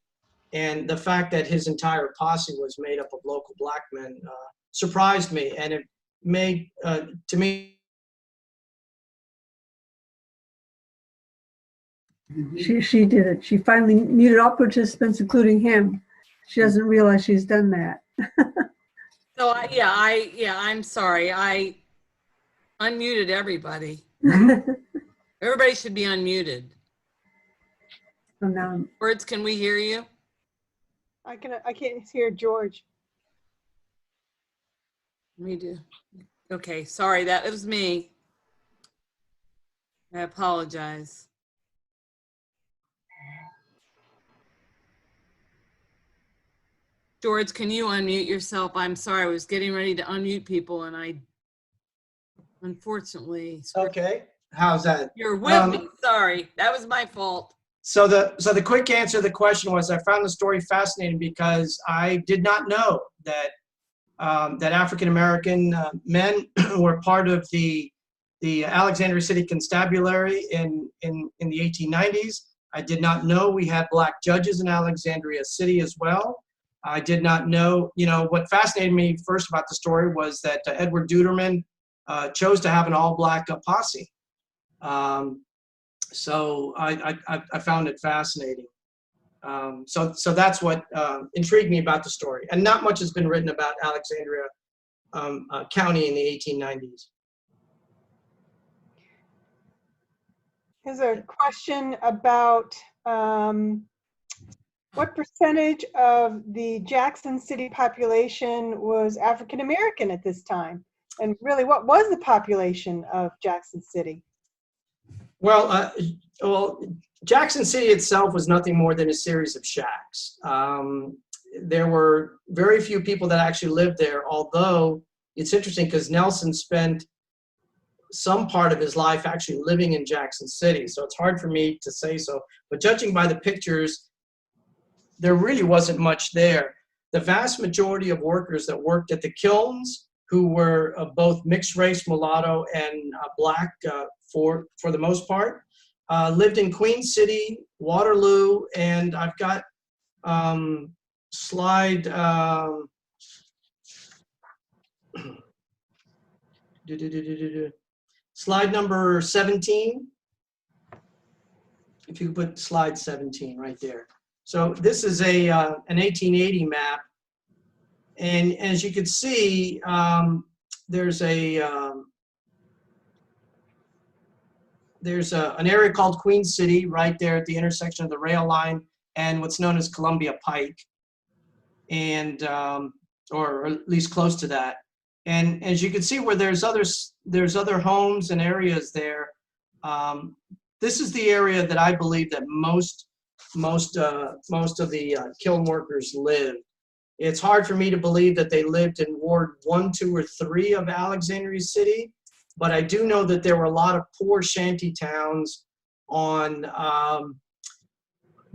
and the fact that his entire posse was made up of local black men surprised me, and it made, to me, She did it. She finally muted all participants, including him. She doesn't realize she's done that. So I'm sorry. I unmuted everybody. Everybody should be unmuted. So now, Words, can we hear you? I can't hear George. Me do. Okay, sorry, that was me. I apologize. George, can you unmute yourself? I'm sorry, I was getting ready to unmute people and I unfortunately. okay, how's that? You're with me, sorry, that was my fault. So the quick answer to the question was, I found the story fascinating because I did not know that that African-American men were part of the Alexandria City Constabulary in the 1890s. I did not know we had black judges in Alexandria City as well. I did not know, what fascinated me first about the story was that Edward Deuterman chose to have an all-black posse. So I found it fascinating. So that's what intrigued me about the story. And not much has been written about Alexandria County in the 1890s. Here's a question about what percentage of the Jackson City population was African American at this time? And really, what was the population of Jackson City? Well, Jackson City itself was nothing more than a series of shacks. There were very few people that actually lived there, although it's interesting because Nelson spent some part of his life actually living in Jackson City, so it's hard for me to say so. But judging by the pictures, there really wasn't much there. The vast majority of workers that worked at the kilns, who were both mixed race, mulatto, and black for the most part, lived in Queen City, Waterloo, and I've got slide slide number 17. If you could put slide 17 right there. So this is a an 1880 map, and as you can see, there's an area called Queen City right there at the intersection of the rail line and what's known as Columbia Pike, and or at least close to that. And as you can see, where there's other homes and areas there. This is the area that I believe that most of the kiln workers lived. It's hard for me to believe that they lived in Ward 1, 2, or 3 of Alexandria City, but I do know that there were a lot of poor shanty towns on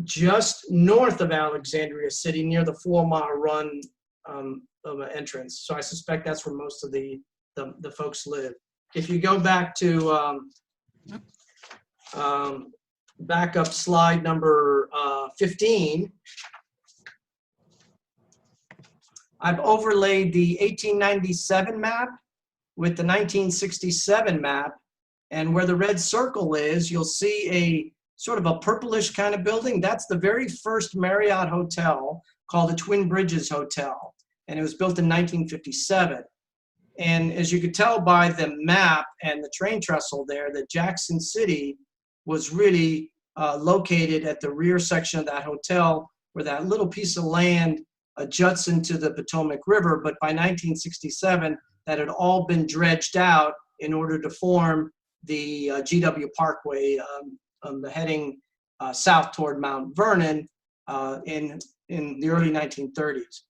just north of Alexandria City near the 4 Mile Run entrance. So I suspect that's where most of the folks live. If you go back to back up slide number 15, I've overlaid the 1897 map with the 1967 map, and where the red circle is, you'll see a sort of a purplish kind of building. That's the very first Marriott hotel called the Twin Bridges Hotel, and it was built in 1957. And as you could tell by the map and the train trestle there, that Jackson City was really located at the rear section of that hotel, where that little piece of land juts into the Potomac River. But by 1967, that had all been dredged out in order to form the GW Parkway, heading south toward Mount Vernon in the early 1930s.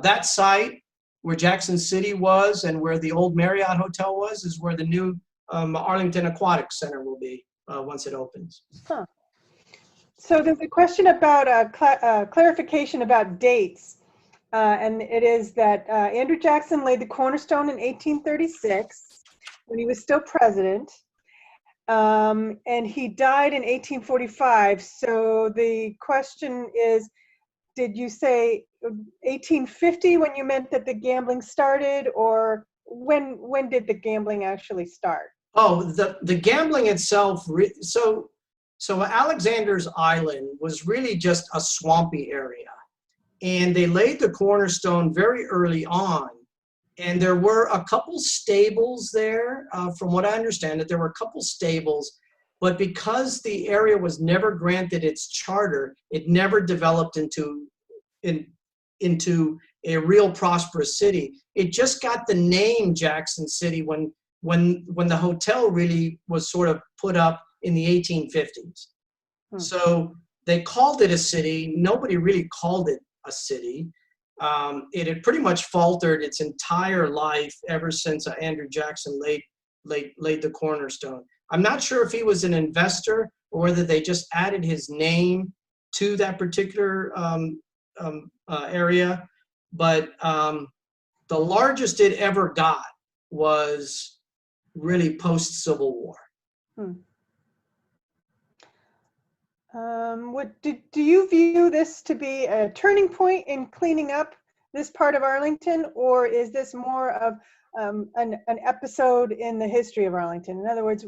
That site where Jackson City was and where the old Marriott Hotel was is where the new Arlington Aquatic Center will be once it opens. Huh. So there's a question about clarification about dates. And it is that Andrew Jackson laid the cornerstone in 1836 when he was still president. And he died in 1845. So the question is, did you say 1850 when you meant that the gambling started, or when did the gambling actually start? Oh, the gambling itself, so Alexander's Island was really just a swampy area. And they laid the cornerstone very early on. And there were a couple stables there, from what I understand, that there were a couple stables, but because the area was never granted its charter, it never developed into a real prosperous city. It just got the name Jackson City when the hotel really was sort of put up in the 1850s. So they called it a city. Nobody really called it a city. It had pretty much faltered its entire life ever since Andrew Jackson laid the cornerstone. I'm not sure if he was an investor or whether they just added his name to that particular area, but the largest it ever got was really post-Civil War. Do you view this to be a turning point in cleaning up this part of Arlington, or is this more of an episode in the history of Arlington? In other words,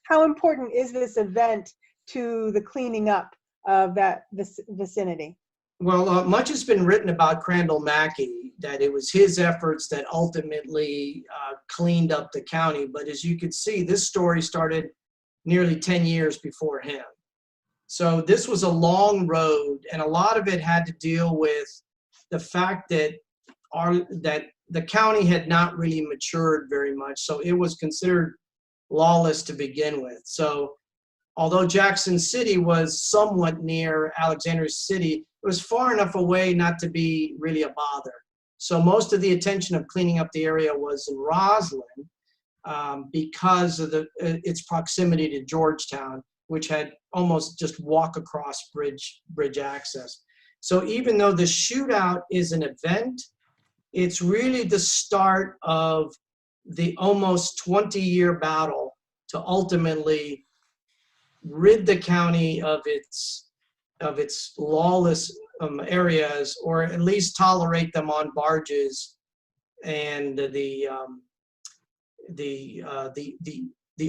how important is this event to the cleaning up of this vicinity? Well, much has been written about Crandall Mackey, that it was his efforts that ultimately cleaned up the county. But as you can see, this story started nearly 10 years before him. So this was a long road, and a lot of it had to deal with the fact that the county had not really matured very much. So it was considered lawless to begin with. So although Jackson City was somewhat near Alexandria City, it was far enough away not to be really a bother. So most of the attention of cleaning up the area was in Roslyn because of its proximity to Georgetown, which had almost just walk across bridge access. So even though the shootout is an event, it's really the start of the almost 20-year battle to ultimately rid the county of its lawless areas, or at least tolerate them on barges and the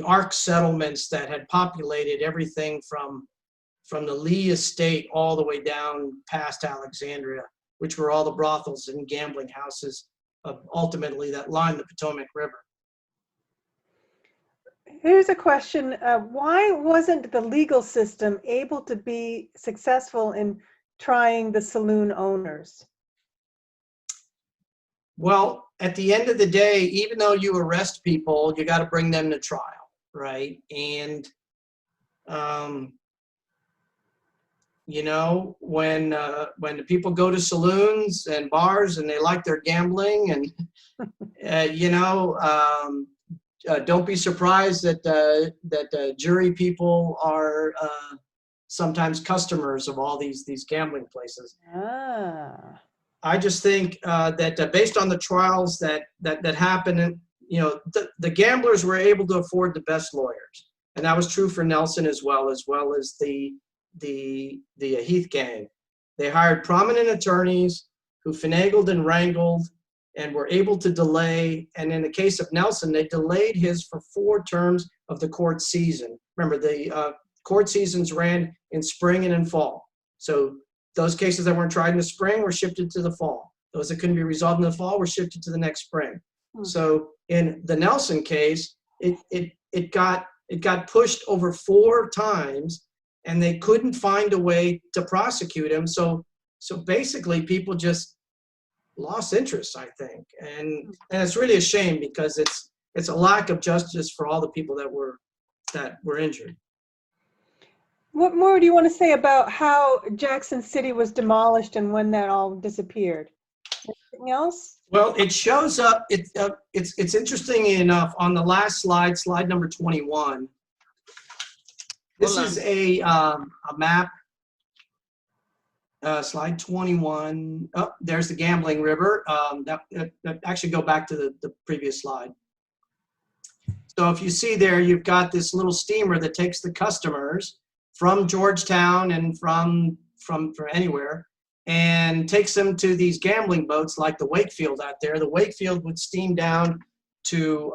Ark settlements that had populated everything from the Lee Estate all the way down past Alexandria, which were all the brothels and gambling houses ultimately that lined the Potomac River. Here's a question. Why wasn't the legal system able to be successful in trying the saloon owners? Well, at the end of the day, even though you arrest people, you got to bring them to trial, right? And, you know, when the people go to saloons and bars and they like their gambling and, you know, don't be surprised that jury people are sometimes customers of all these gambling places. I just think that based on the trials that happened, you know, the gamblers were able to afford the best lawyers, and that was true for Nelson as well as the Heath gang. They hired prominent attorneys who finagled and wrangled and were able to delay. And in the case of Nelson, they delayed his for 4 terms of the court season. Remember, the court seasons ran in spring and in fall. So those cases that weren't tried in the spring were shifted to the fall. Those that couldn't be resolved in the fall were shifted to the next spring. So in the Nelson case, it got pushed over 4 times, and they couldn't find a way to prosecute him. So basically, people just lost interest, I think, and it's really a shame because it's a lack of justice for all the people that were injured. What more do you want to say about how Jackson City was demolished and when that all disappeared? Anything else? Well, it shows up. It's interesting enough on the last slide, slide number 21. This is a map. Slide 21. Oh, there's the gambling river. That actually go back to the previous slide. So if you see there, you've got this little steamer that takes the customers from Georgetown and from anywhere, and takes them to these gambling boats like the Wakefield out there. The Wakefield would steam down to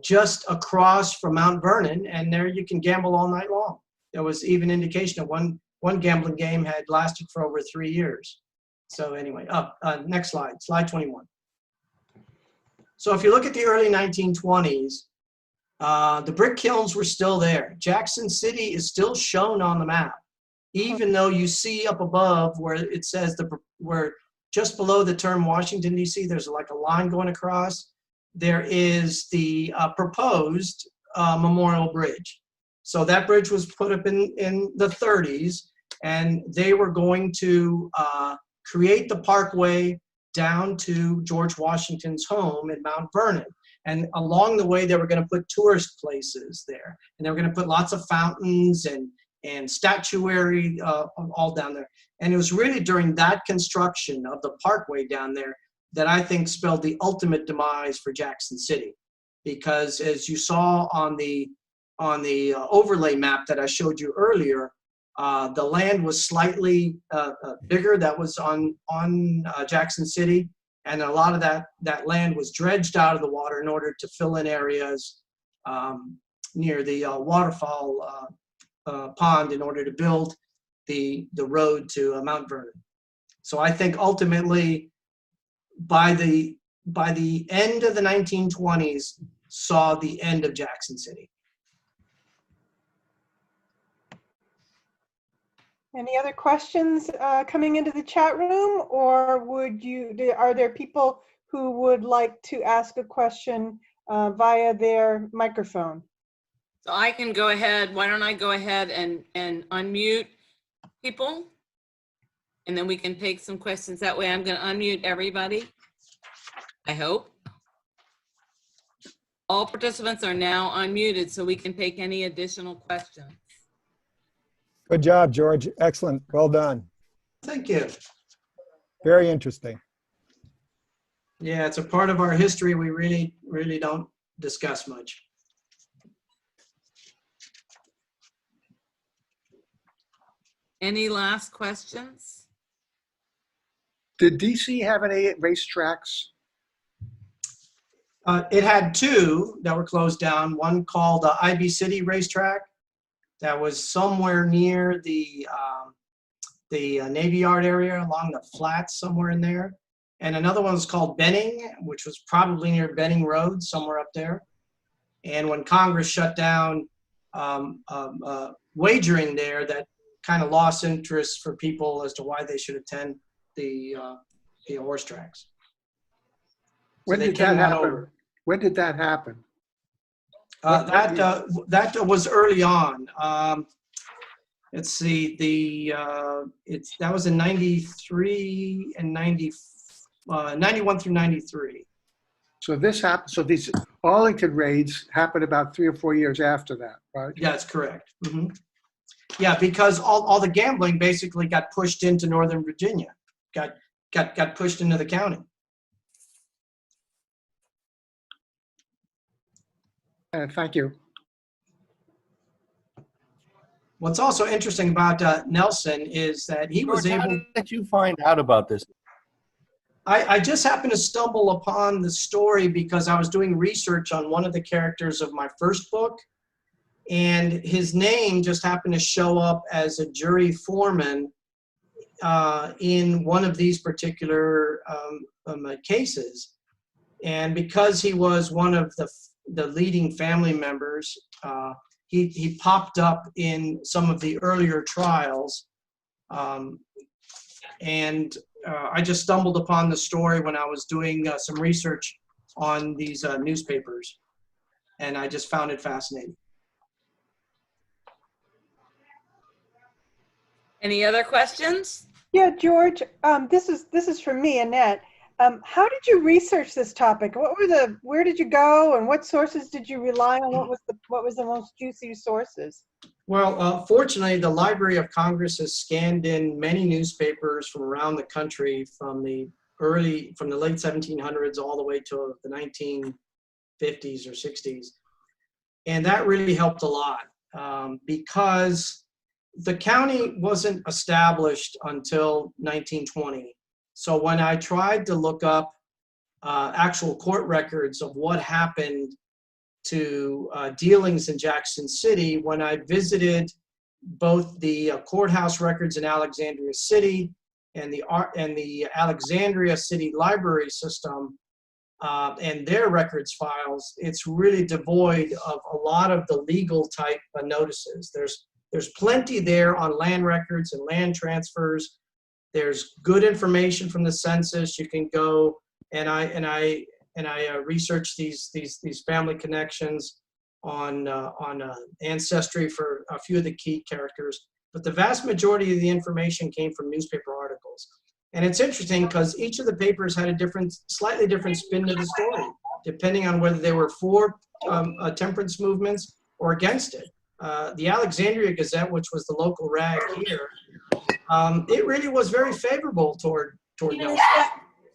just across from Mount Vernon, and there you can gamble all night long. There was even indication of one gambling game had lasted for over 3 years. So anyway, next slide, slide 21. So if you look at the early 1920s, the brick kilns were still there. Jackson City is still shown on the map, even though you see up above where it says where just below the term Washington, D.C., there's like a line going across. There is the proposed Memorial Bridge. So that bridge was put up in the 30s, and they were going to create the parkway down to George Washington's home in Mount Vernon. And along the way, they were going to put tourist places there. And they were going to put lots of fountains and statuary all down there. And it was really during that construction of the parkway down there that I think spelled the ultimate demise for Jackson City. Because as you saw on the overlay map that I showed you earlier, the land was slightly bigger that was on Jackson City, and a lot of that land was dredged out of the water in order to fill in areas near the waterfall pond in order to build the road to Mount Vernon. So I think ultimately by the end of the 1920s saw the end of Jackson City. Any other questions coming into the chat room, or are there people who would like to ask a question via their microphone? So I can go ahead. Why don't I go ahead and unmute people? And then we can take some questions that way. I'm going to unmute everybody, I hope. All participants are now unmuted, so we can take any additional questions. Good job, George. Excellent. Well done. Thank you. Very interesting. Yeah, it's a part of our history we really don't discuss much. Any last questions? Did DC have any racetracks? It had two that were closed down. One called IB City Racetrack that was somewhere near the Navy Yard area along the flats somewhere in there. And another one was called Benning, which was probably near Benning Road, somewhere up there. And when Congress shut down wagering there, that kind of lost interest for people as to why they should attend the horse tracks. When did that happen? When did that happen? That was early on. Let's see, that was in 93 and 91 through 93. So this happened. So these Arlington raids happened about 3 or 4 years after that, right? That's correct. Mm-hmm. Yeah, because all the gambling basically got pushed into Northern Virginia, got pushed into the county. Thank you. What's also interesting about Nelson is that he was George, able. how did you find out about this? I just happened to stumble upon the story because I was doing research on one of the characters of my first book, and his name just happened to show up as a jury foreman in one of these particular cases. And because he was one of the leading family members, he popped up in some of the earlier trials. And I just stumbled upon the story when I was doing some research on these newspapers, and I just found it fascinating. Any other questions? Yeah, George, this is from me, Annette. How did you research this topic? Where did you go, and what sources did you rely on? What was the most juicy sources? Well, fortunately, the Library of Congress has scanned in many newspapers from around the country from the from the late 1700s all the way to the 1950s or 60s. And that really helped a lot because the county wasn't established until 1920. So when I tried to look up actual court records of what happened to dealings in Jackson City, when I visited both the courthouse records in Alexandria City and the Alexandria City Library System and their records files, it's really devoid of a lot of the legal type notices. There's plenty there on land records and land transfers. There's good information from the census. You can go and I researched these family connections on Ancestry for a few of the key characters, but the vast majority of the information came from newspaper articles. And it's interesting because each of the papers had a slightly different spin to the story, depending on whether they were for temperance movements or against it. The Alexandria Gazette, which was the local rag here, it really was very favorable toward Nelson.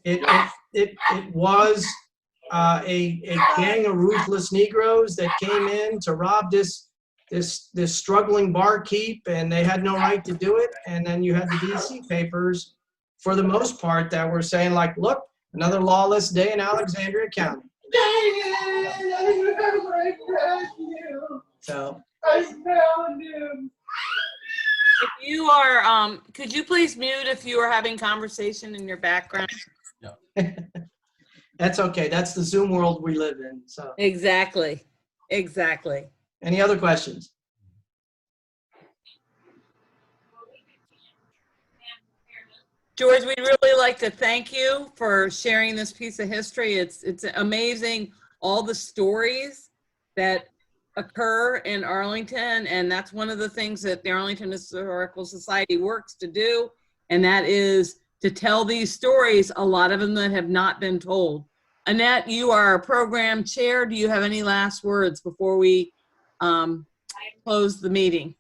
It was a gang of ruthless Negroes that came in to rob this struggling barkeep, and they had no right to do it. And then you had the DC papers, for the most part, that were saying like, look, another lawless day in Alexandria County. So I found him. If you are, could you please mute if you are having conversation in your background? that's okay. That's the Zoom world we live in. So Exactly. Exactly. any other questions? George, we'd really like to thank you for sharing this piece of history. It's amazing, all the stories that occur in Arlington, and that's one of the things that the Arlington Historical Society works to do, and that is to tell these stories, a lot of them that have not been told. Annette, you are our program chair. Do you have any last words before we close the meeting?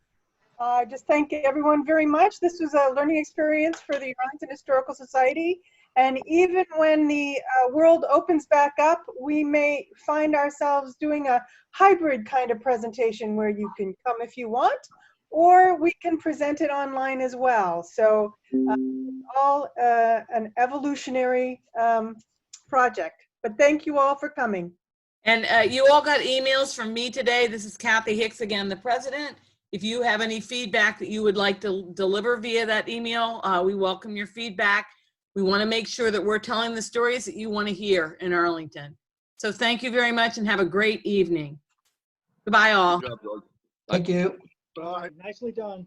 Just thank everyone very much. This was a learning experience for the Arlington Historical Society. And even when the world opens back up, we may find ourselves doing a hybrid kind of presentation where you can come if you want, or we can present it online as well. So all an evolutionary project. But thank you all for coming. And you all got emails from me today. This is Kathy Hicks again, the president. If you have any feedback that you would like to deliver via that email, we welcome your feedback. We want to make sure that we're telling the stories that you want to hear in Arlington. So thank you very much and have a great evening. Goodbye all. Thank you. Nicely done.